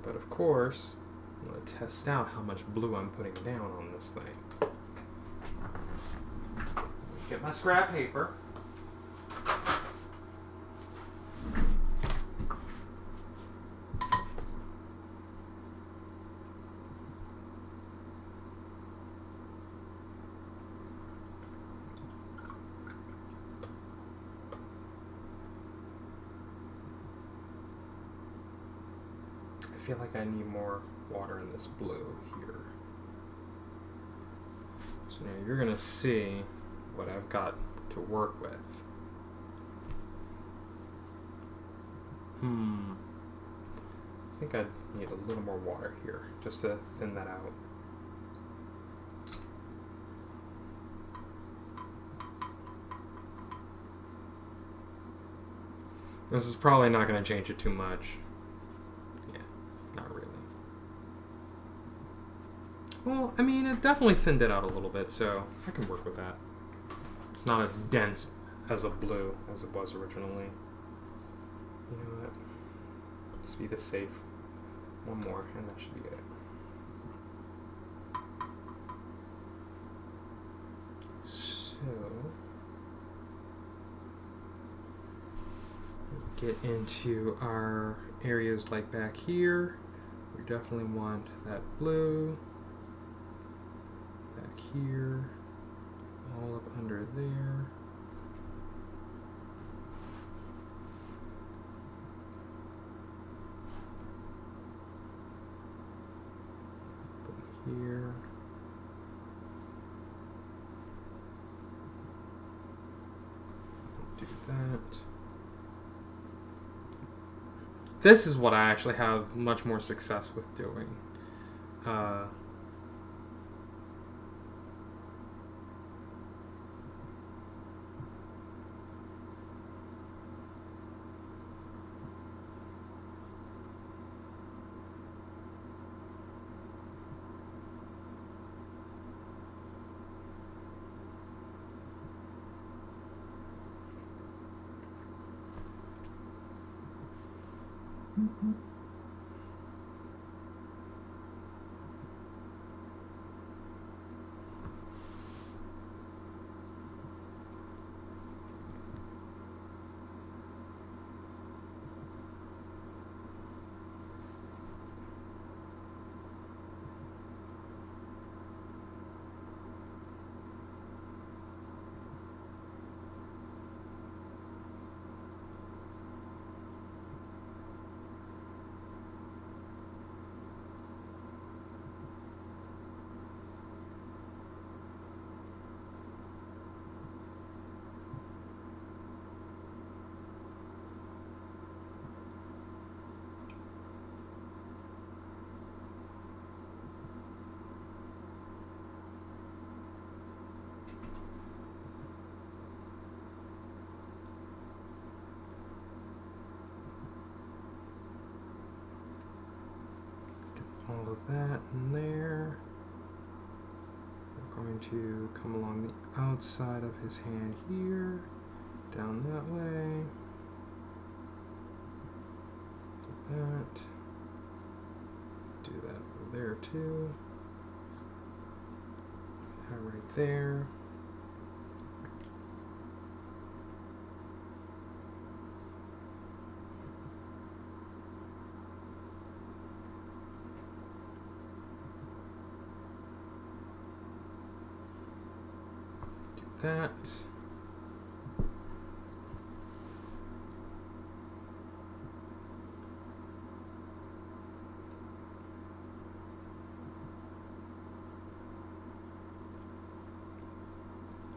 But of course, I'm going to test out how much blue I'm putting down on this thing. Get my scrap paper. I feel like I need more water in this blue here. So now you're going to see what I've got to work with. I think I need a little more water here just to thin that out. This is probably not going to change it too much. Not really. Well, I mean, it definitely thinned it out a little bit, so I can work with that. It's not as dense as a blue as it was originally. You know what? Let's be this safe. One more, and that should be it. So, get into our areas like back here. We definitely want that blue. Back here. All up under there. Put it here. Do that. This is what I actually have much more success with doing. that in there. We're going to come along the outside of his hand here, down that way. Do that. Do that over there too. That right there. That.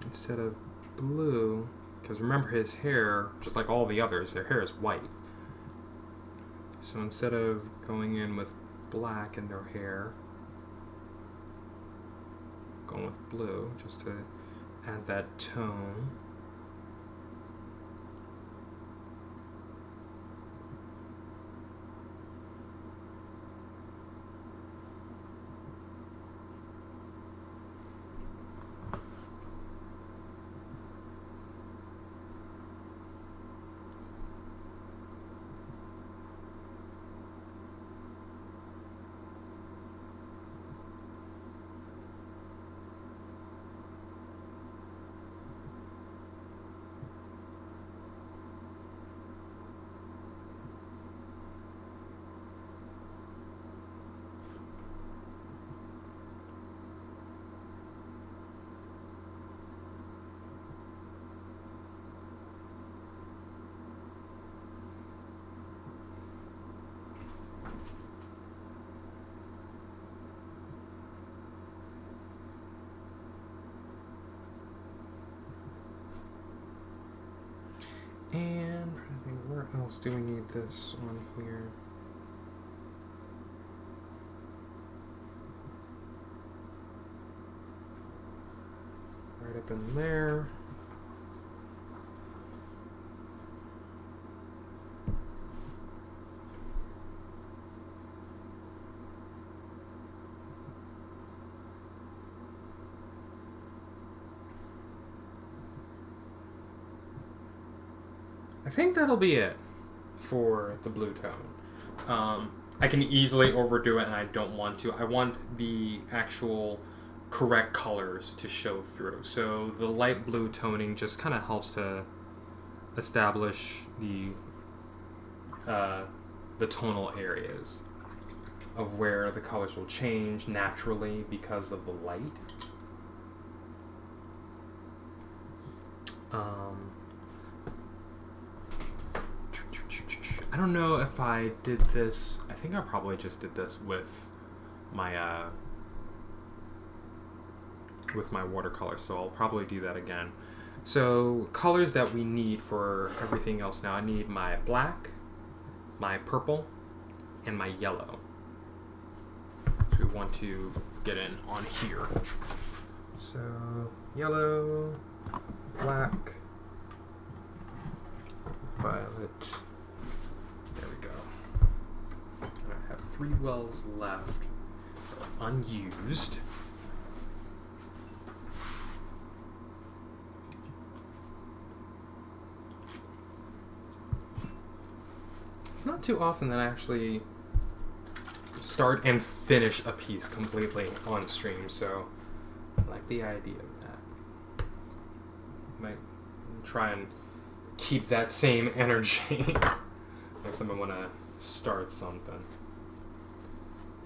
Instead of blue, because remember his hair, just like all the others, their hair is white. So instead of going in with black in their hair, going with blue, just to add that tone. And I think, where else do we need this on here? Right up in there. I think that'll be it for the blue tone. I can easily overdo it, and I don't want to. I want the actual correct colors to show through. So the light blue toning just kind of helps to establish the tonal areas of where the colors will change naturally because of the light. I don't know if I did this. I think I probably just did this with my watercolor, so I'll probably do that again. So colors that we need for everything else now. I need my black, my purple, and my yellow. So we want to get in on here. So yellow, black, violet. There we go. And I have 3 wells left, unused. It's not too often that I actually start and finish a piece completely on stream, so I like the idea of that. Might try and keep that same energy. Next time I want to start something.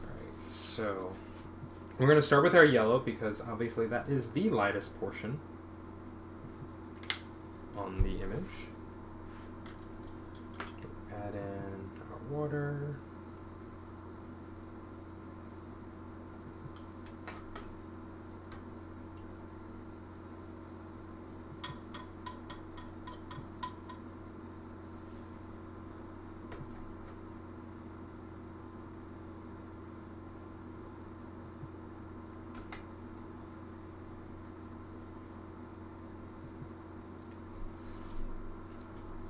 Alright, so we're going to start with our yellow because obviously that is the lightest portion on the image. Add in our water.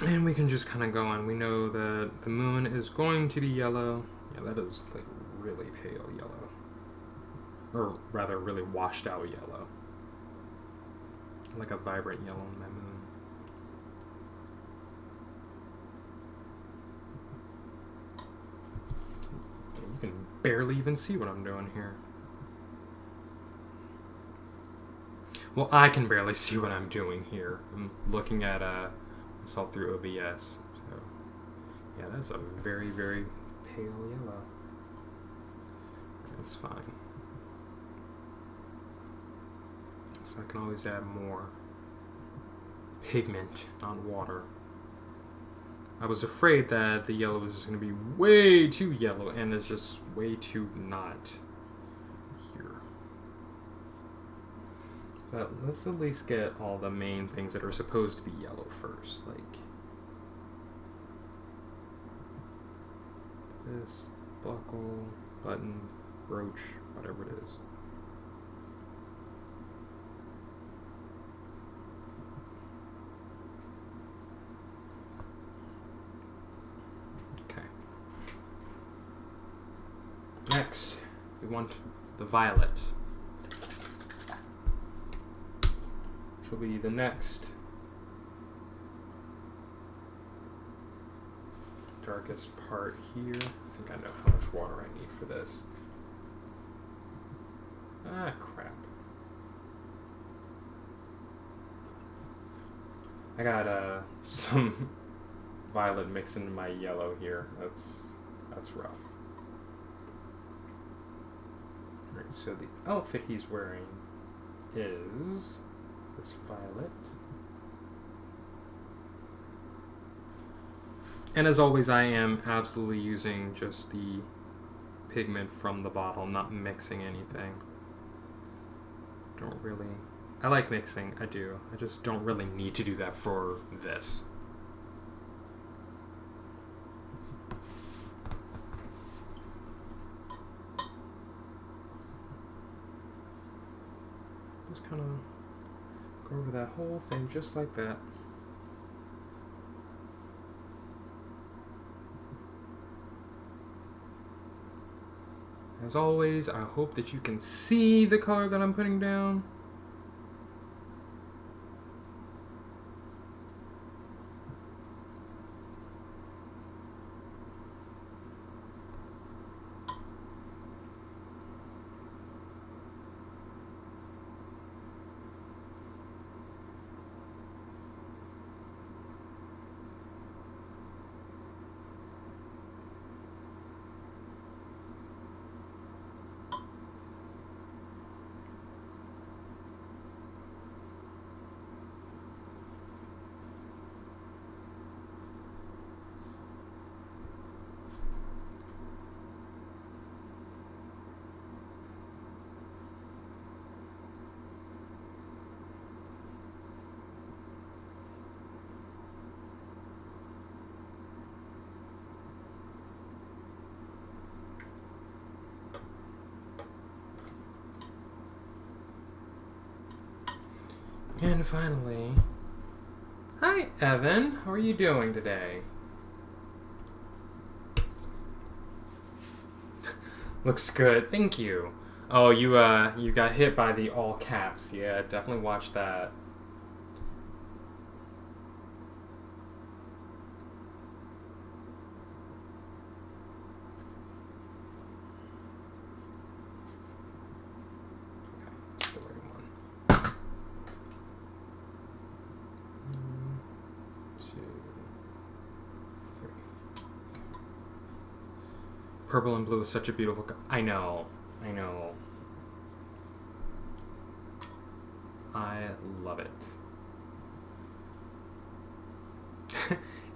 And we can just kind of go on. We know that the moon is going to be yellow. Yeah, that is like really pale yellow. Or rather, really washed out yellow. Like a vibrant yellow on my moon. You can barely even see what I'm doing here. Well, I can barely see what I'm doing here. I'm looking at myself through OBS. So, yeah, that's a very, very pale yellow. That's fine. So I can always add more pigment on water. I was afraid that the yellow was going to be way too yellow, and it's just way too not here. But let's at least get all the main things that are supposed to be yellow first, like this buckle, button, brooch, whatever it is. Next, we want the violet, which will be the next darkest part here. I think I know how much water I need for this. Ah, crap. I got some violet mixed into my yellow here. That's rough. Right, so the outfit he's wearing is this violet. And as always, I am absolutely using just the pigment from the bottle, not mixing anything. I like mixing, I do. I just don't really need to do that for this. Just kind of go over that whole thing just like that. As always, I hope that you can see the color that I'm putting down. And finally, hi Evan, how are you doing today? Looks good, thank you. Oh, you got hit by the all caps. Yeah, definitely watch that. Purple and blue is such a beautiful I know. I love it.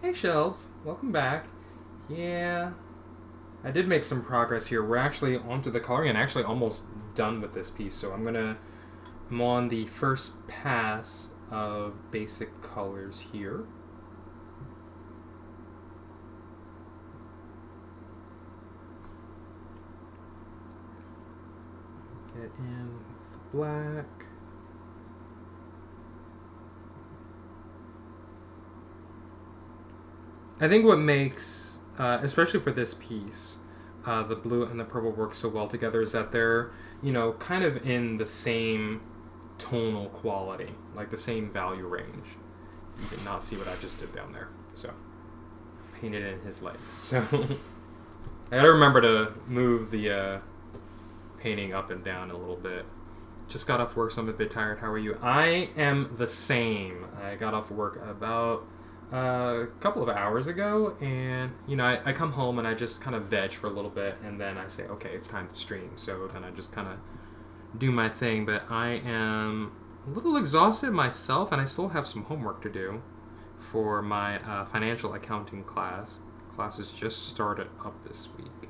Hey Shelves, welcome back. Yeah, I did make some progress here. We're actually onto the coloring and actually almost done with this piece. So I'm on the first pass of basic colors here. Get in with the black. I think what makes, especially for this piece, the blue and the purple work so well together is that they're, you know, kind of in the same tonal quality, like the same value range. You did not see what I just did down there. So, painted in his legs. So, I gotta remember to move the painting up and down a little bit. Just got off work, so I'm a bit tired. How are you? I am the same. I got off work about a couple of hours ago, and you know, I come home and I just kind of veg for a little bit, and then I say, okay, it's time to stream. So then I just kind of do my thing, but I am a little exhausted myself, and I still have some homework to do for my financial accounting class. Classes just started up this week.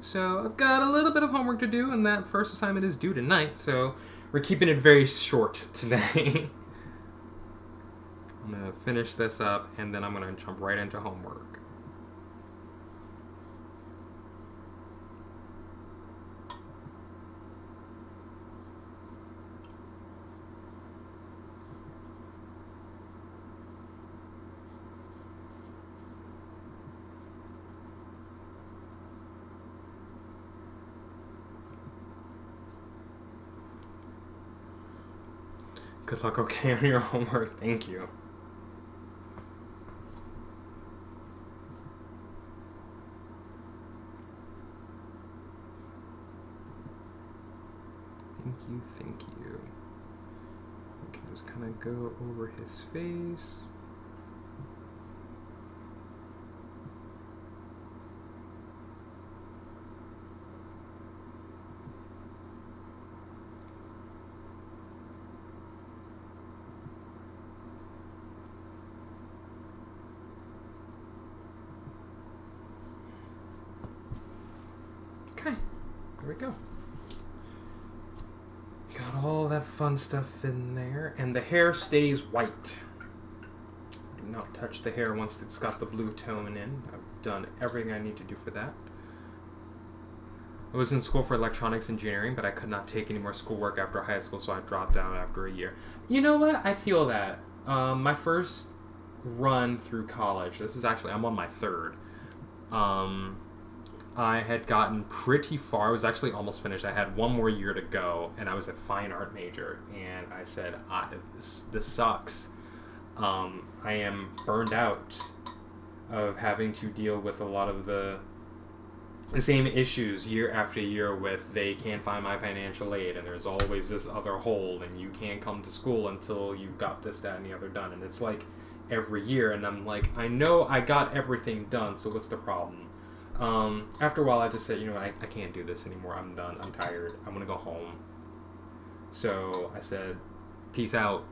So I've got a little bit of homework to do, and that first assignment is due tonight, so we're keeping it very short today. I'm going to finish this up, and then I'm going to jump right into homework. Good luck, okay, on your homework. Thank you. Thank you. We can just kind of go over his face. Okay, there we go. Got all that fun stuff in there, and the hair stays white. Do not touch the hair once it's got the blue tone in. I've done everything I need to do for that. I was in school for electronics engineering, but I could not take any more schoolwork after high school, so I dropped out after a year. You know what? I feel that. My first run through college, this is actually, I'm on my third. I had gotten pretty far. I was actually almost finished. I had one more year to go, and I was a fine art major. And I said, this sucks. I am burned out of having to deal with a lot of the same issues year after year with they can't find my financial aid, and there's always this other hole, and you can't come to school until you've got this, that, and the other done. And it's like every year, and I'm like, I know I got everything done, so what's the problem? After a while, I just said, you know what, I can't do this anymore. I'm done. I'm tired. I want to go home. So I said, peace out.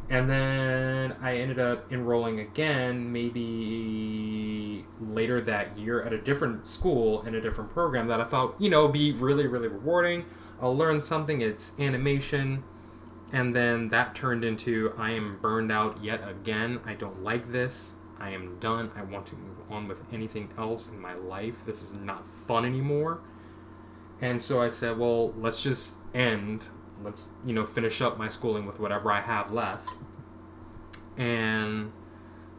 And then I ended up enrolling again, maybe later that year at a different school in a different program that I thought, you know, be really, really rewarding. I'll learn something. It's animation. And then that turned into, I am burned out yet again. I don't like this. I am done. I want to move on with anything else in my life. This is not fun anymore. And so I said, well, let's just end. Let's, you know, finish up my schooling with whatever I have left. And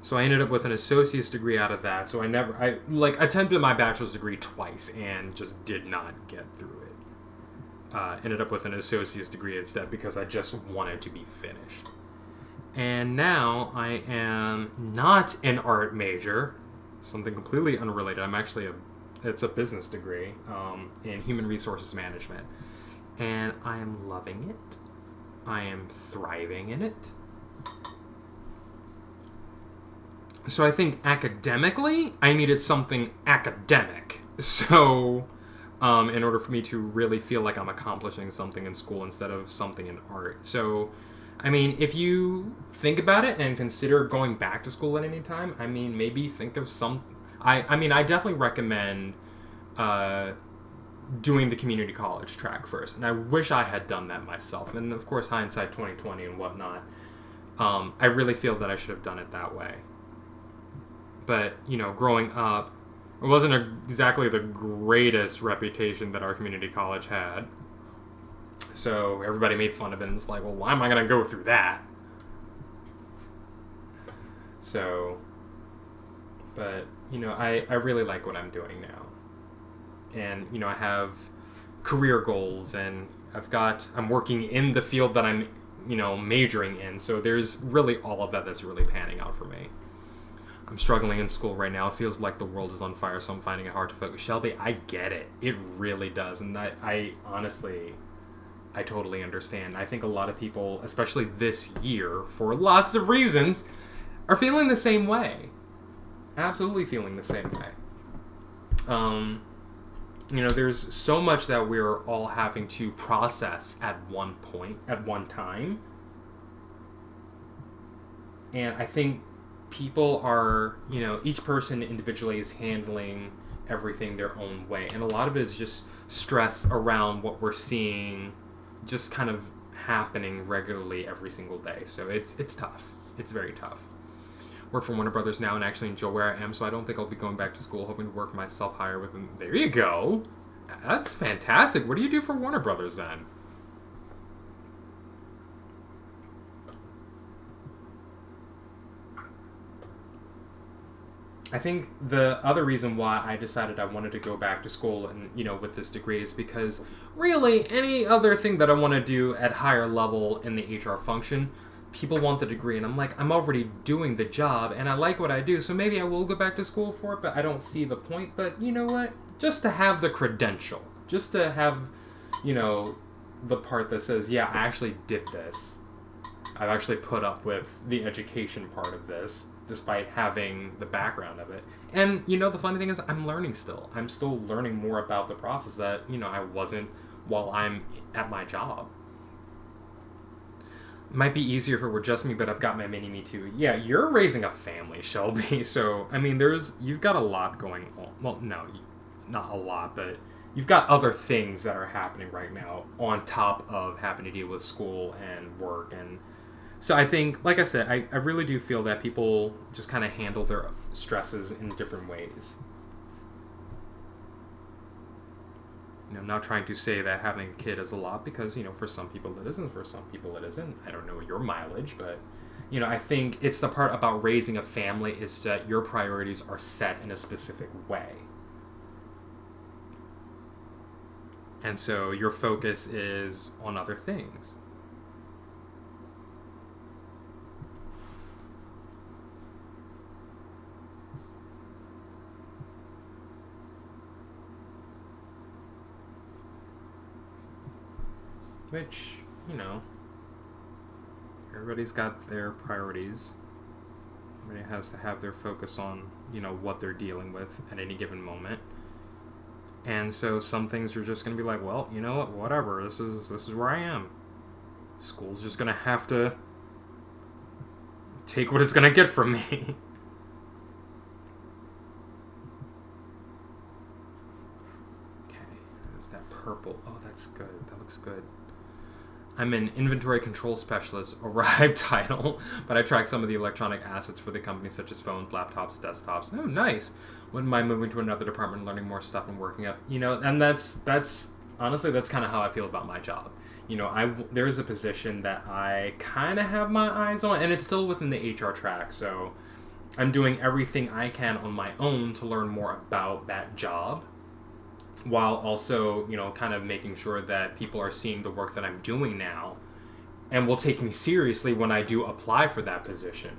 so I ended up with an associate's degree out of that. So I attempted my bachelor's degree twice and just did not get through it. Ended up with an associate's degree instead because I just wanted to be finished. And now I am not an art major, something completely unrelated. I'm actually it's a business degree in human resources management. And I am loving it. I am thriving in it. So I think academically, I needed something academic. So in order for me to really feel like I'm accomplishing something in school instead of something in art. So I mean, if you think about it and consider going back to school at any time, I mean, maybe think of some... I mean, I definitely recommend doing the community college track first. And I wish I had done that myself. And, of course, hindsight 2020 and whatnot. I really feel that I should have done it that way. But, you know, growing up, it wasn't exactly the greatest reputation that our community college had. So everybody made fun of it, and it's like, well, why am I going to go through that? So, but, you know, I really like what I'm doing now. and, you know, I have career goals, and I'm working in the field that I'm, you know, majoring in. So there's really all of that that's really panning out for me. I'm struggling in school right now. It feels like the world is on fire, so I'm finding it hard to focus. Shelby, I get it. It really does. And I honestly, I totally understand. I think a lot of people, especially this year, for lots of reasons, are feeling the same way. Absolutely feeling the same way. You know, there's so much that we're all having to process at one point, at one time. And I think people are, you know, each person individually is handling everything their own way. And a lot of it is just stress around what we're seeing just kind of happening regularly every single day. So it's tough. It's very tough. Work for Warner Brothers now and actually enjoy where I am, so I don't think I'll be going back to school, hoping to work myself higher with them. There you go. That's fantastic. What do you do for Warner Brothers then? I think the other reason why I decided I wanted to go back to school and, you know, with this degree is because really any other thing that I want to do at higher level in the HR function, people want the degree, and I'm like, I'm already doing the job, and I like what I do, so maybe I will go back to school for it, but I don't see the point. But you know what? Just to have the credential, just to have, you know, the part that says, yeah, I actually did this. I've actually put up with the education part of this, despite having the background of it. And, you know, the funny thing is, I'm learning still. I'm still learning more about the process that, you know, I wasn't while I'm at my job. Might be easier if it were just me, but I've got my mini-me too. Yeah, you're raising a family, Shelby. So, I mean, you've got a lot going on. Well, no, not a lot, but you've got other things that are happening right now on top of having to deal with school and work. And so I think, like I said, I really do feel that people just kind of handle their stresses in different ways. You know, I'm not trying to say that having a kid is a lot, because, you know, for some people it isn't, for some people it isn't. I don't know your mileage, but, you know, I think it's the part about raising a family is that your priorities are set in a specific way. And so your focus is on other things. Which, you know, everybody's got their priorities. Everybody has to have their focus on, you know, what they're dealing with at any given moment. And so some things are just going to be like, well, you know what, whatever, this is where I am. School's just going to have to take what it's going to get from me. Okay, there's that purple. Oh, that's good. That looks good. I'm an inventory control specialist, a RIBE title, but I track some of the electronic assets for the company, such as phones, laptops, desktops. Oh, nice. Wouldn't mind moving to another department, learning more stuff, and working up. You know, and that's honestly, that's kind of how I feel about my job. You know, there's a position that I kind of have my eyes on, and it's still within the HR track, so I'm doing everything I can on my own to learn more about that job, while also, you know, kind of making sure that people are seeing the work that I'm doing now and will take me seriously when I do apply for that position.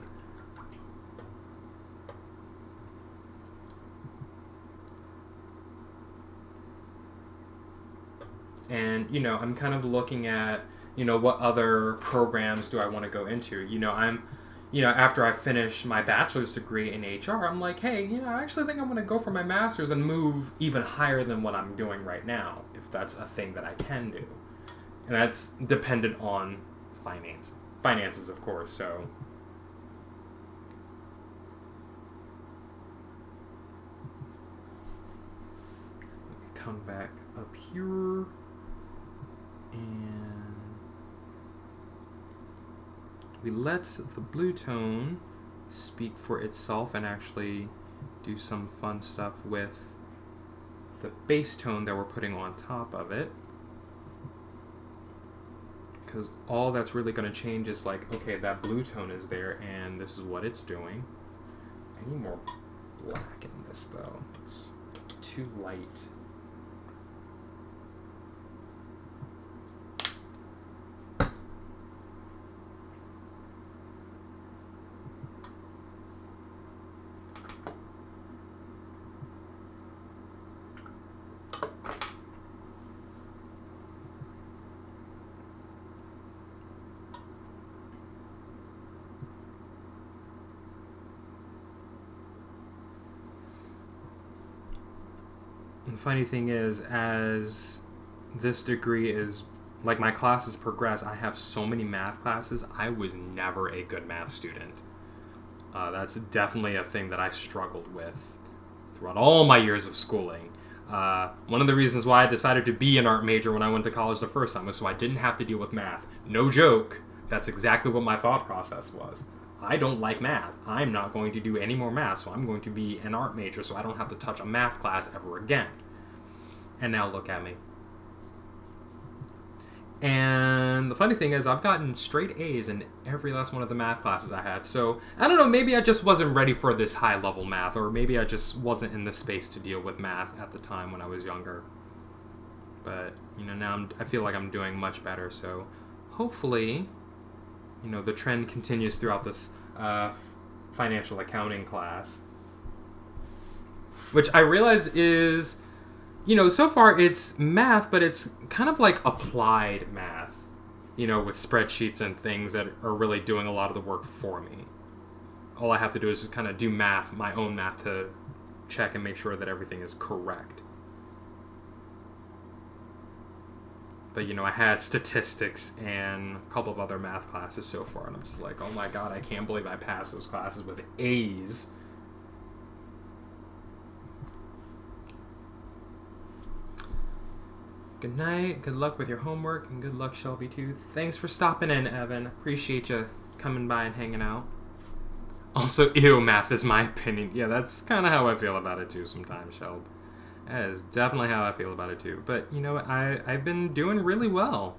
And, you know, I'm kind of looking at, you know, what other programs do I want to go into? You know, after I finish my bachelor's degree in HR, I'm like, hey, you know, I actually think I'm going to go for my master's and move even higher than what I'm doing right now, if that's a thing that I can do. And that's dependent on finances, of course, so. Come back up here. And we let the blue tone speak for itself and actually do some fun stuff with the base tone that we're putting on top of it. Because all that's really going to change is like, okay, that blue tone is there and this is what it's doing. I need more black in this though. It's too light. And the funny thing is, as this degree is, like, my classes progress, I have so many math classes. I was never a good math student. That's definitely a thing that I struggled with throughout all my years of schooling. One of the reasons why I decided to be an art major when I went to college the first time was so I didn't have to deal with math. No joke. That's exactly what my thought process was. I don't like math. I'm not going to do any more math, so I'm going to be an art major so I don't have to touch a math class ever again. And now look at me. And the funny thing is, I've gotten straight A's in every last one of the math classes I had. So, I don't know, maybe I just wasn't ready for this high-level math, or maybe I just wasn't in the space to deal with math at the time when I was younger. But, you know, now I feel like I'm doing much better, so hopefully, you know, the trend continues throughout this financial accounting class. Which I realize is, you know, so far it's math, but it's kind of like applied math, you know, with spreadsheets and things that are really doing a lot of the work for me. All I have to do is just kind of do math, my own math, to check and make sure that everything is correct. But, you know, I had statistics and a couple of other math classes so far, and I'm just like, oh my god, I can't believe I passed those classes with A's. Good night, good luck with your homework, and good luck, Shelby, too. Thanks for stopping in, Evan. Appreciate you coming by and hanging out. Also, ew, math is my opinion. Yeah, that's kind of how I feel about it, too, sometimes, Shelby. That is definitely how I feel about it, too. But, you know, I've been doing really well,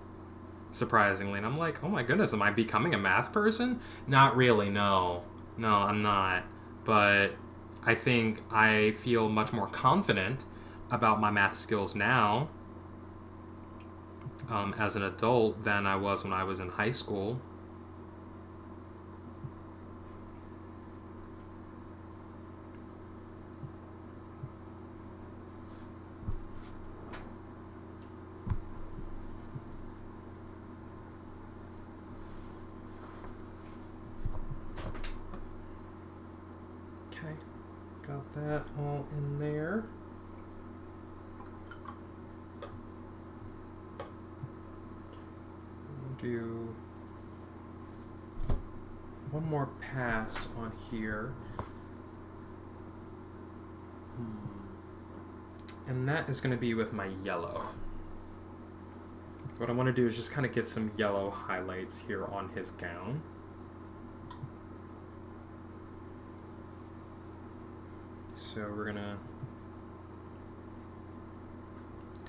surprisingly. And I'm like, oh my goodness, am I becoming a math person? Not really, no. No, I'm not. But I think I feel much more confident about my math skills now, as an adult, than I was when I was in high school. Okay, got that all in there. Do one more pass on here. And that is going to be with my yellow. What I want to do is just kind of get some yellow highlights here on his gown. So we're going to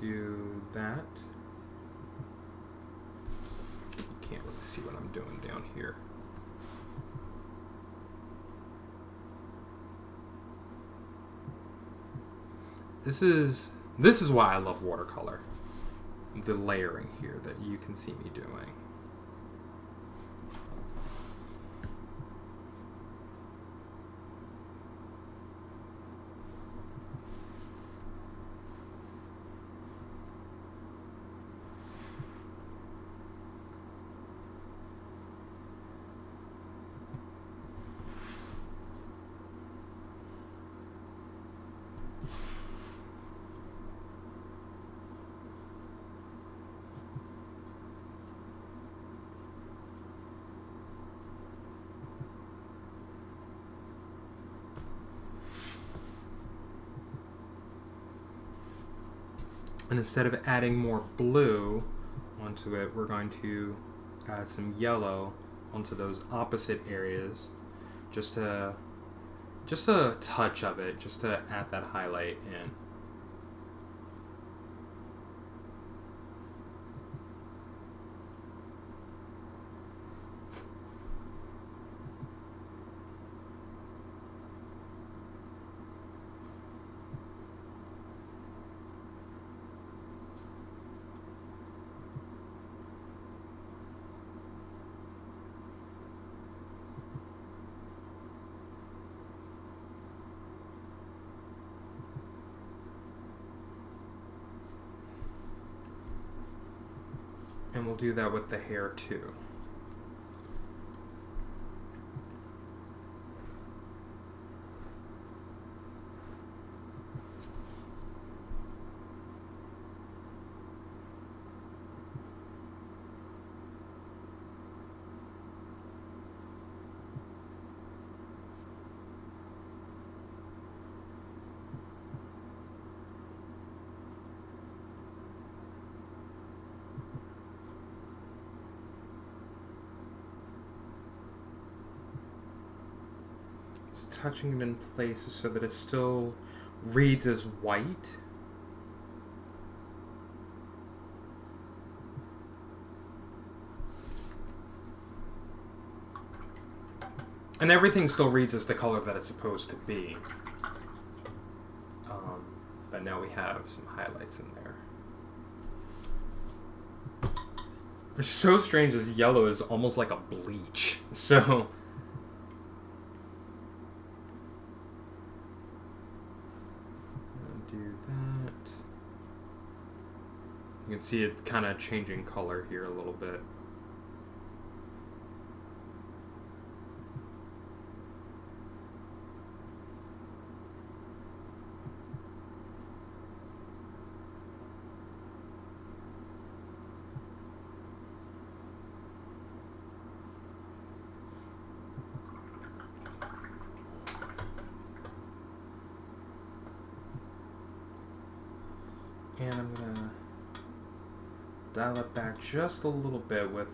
do that. Can't really see what I'm doing down here. This is why I love watercolor. The layering here that you can see me doing. And instead of adding more blue onto it, we're going to add some yellow onto those opposite areas, just a touch of it, just to add that highlight in. And we'll do that with the hair too. Just touching it in place so that it still reads as white. And everything still reads as the color that it's supposed to be. But now we have some highlights in there. It's so strange, this yellow is almost like a bleach. So... do that. You can see it kind of changing color here a little bit. And I'm gonna dial it back just a little bit with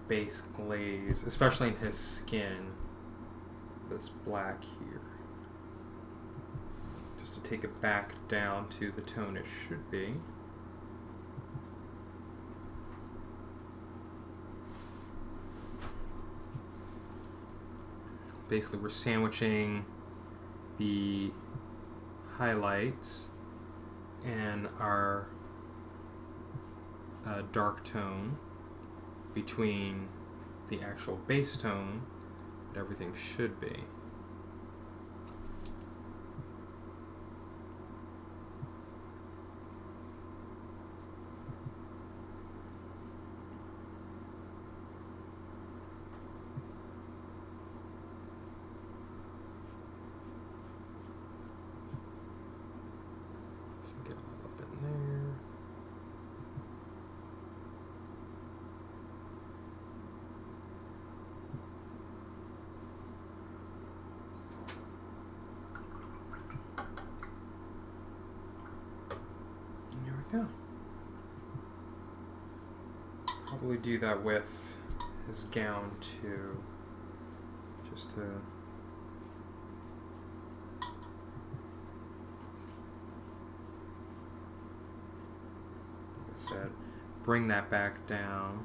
base glaze, especially in his skin. This black here. Just to take it back down to the tone it should be. Basically, we're sandwiching the highlights and our dark tone between the actual base tone that everything should be. Yeah. Probably do that with his gown too. Just to... like I said, bring that back down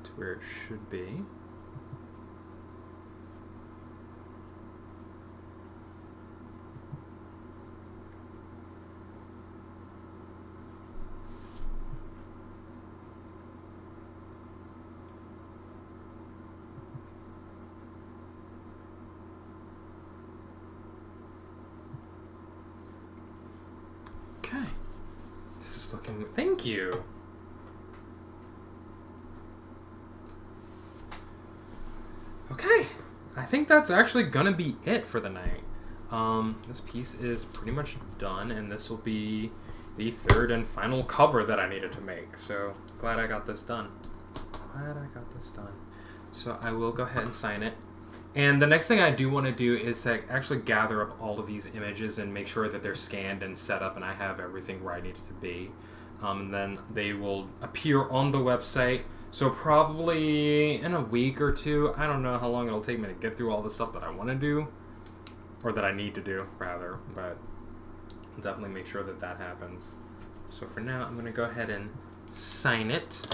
to where it should be. Okay. This is looking... Thank you! Okay. I think that's actually gonna be it for the night. This piece is pretty much done, and this will be the third and final cover that I needed to make. So, glad I got this done. So I will go ahead and sign it. And the next thing I do want to do is to actually gather up all of these images and make sure that they're scanned and set up and I have everything where I need it to be. And then they will appear on the website. So probably in a week or two, I don't know how long it'll take me to get through all the stuff that I want to do. Or that I need to do, rather. But I'll definitely make sure that that happens. So for now, I'm going to go ahead and sign it.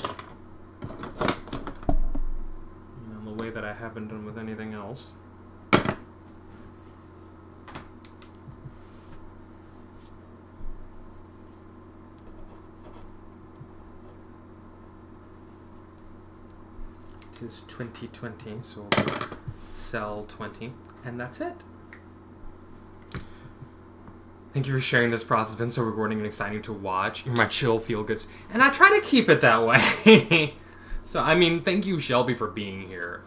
The way that I haven't done with anything else. It is 2020, so we'll do cell 20, and that's it. Thank you for sharing this process. It's been so rewarding and exciting to watch. You're my chill, feel good, and I try to keep it that way. So, I mean, thank you, Shelby, for being here.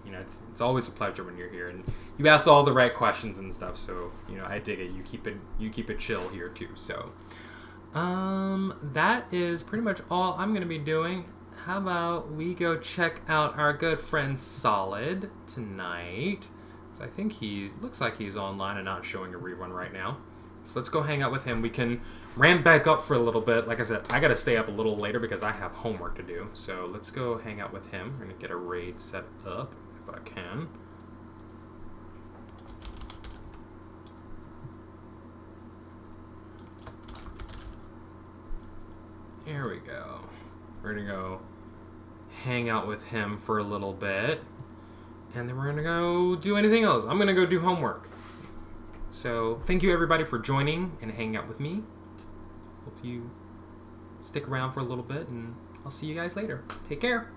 You know, it's always a pleasure when you're here, and you ask all the right questions and stuff. So, you know, I dig it. You keep it chill here too. So, that is pretty much all I'm gonna be doing. How about we go check out our good friend Solid tonight? So I think looks like he's online and not showing a rerun right now. So let's go hang out with him. We can ramp back up for a little bit. Like I said, I gotta stay up a little later because I have homework to do. So let's go hang out with him. We're gonna get a raid set up if I can. There we go. We're gonna go hang out with him for a little bit. And then we're gonna go do anything else. I'm gonna go do homework. So thank you everybody for joining and hanging out with me. Hope you stick around for a little bit, and I'll see you guys later. Take care.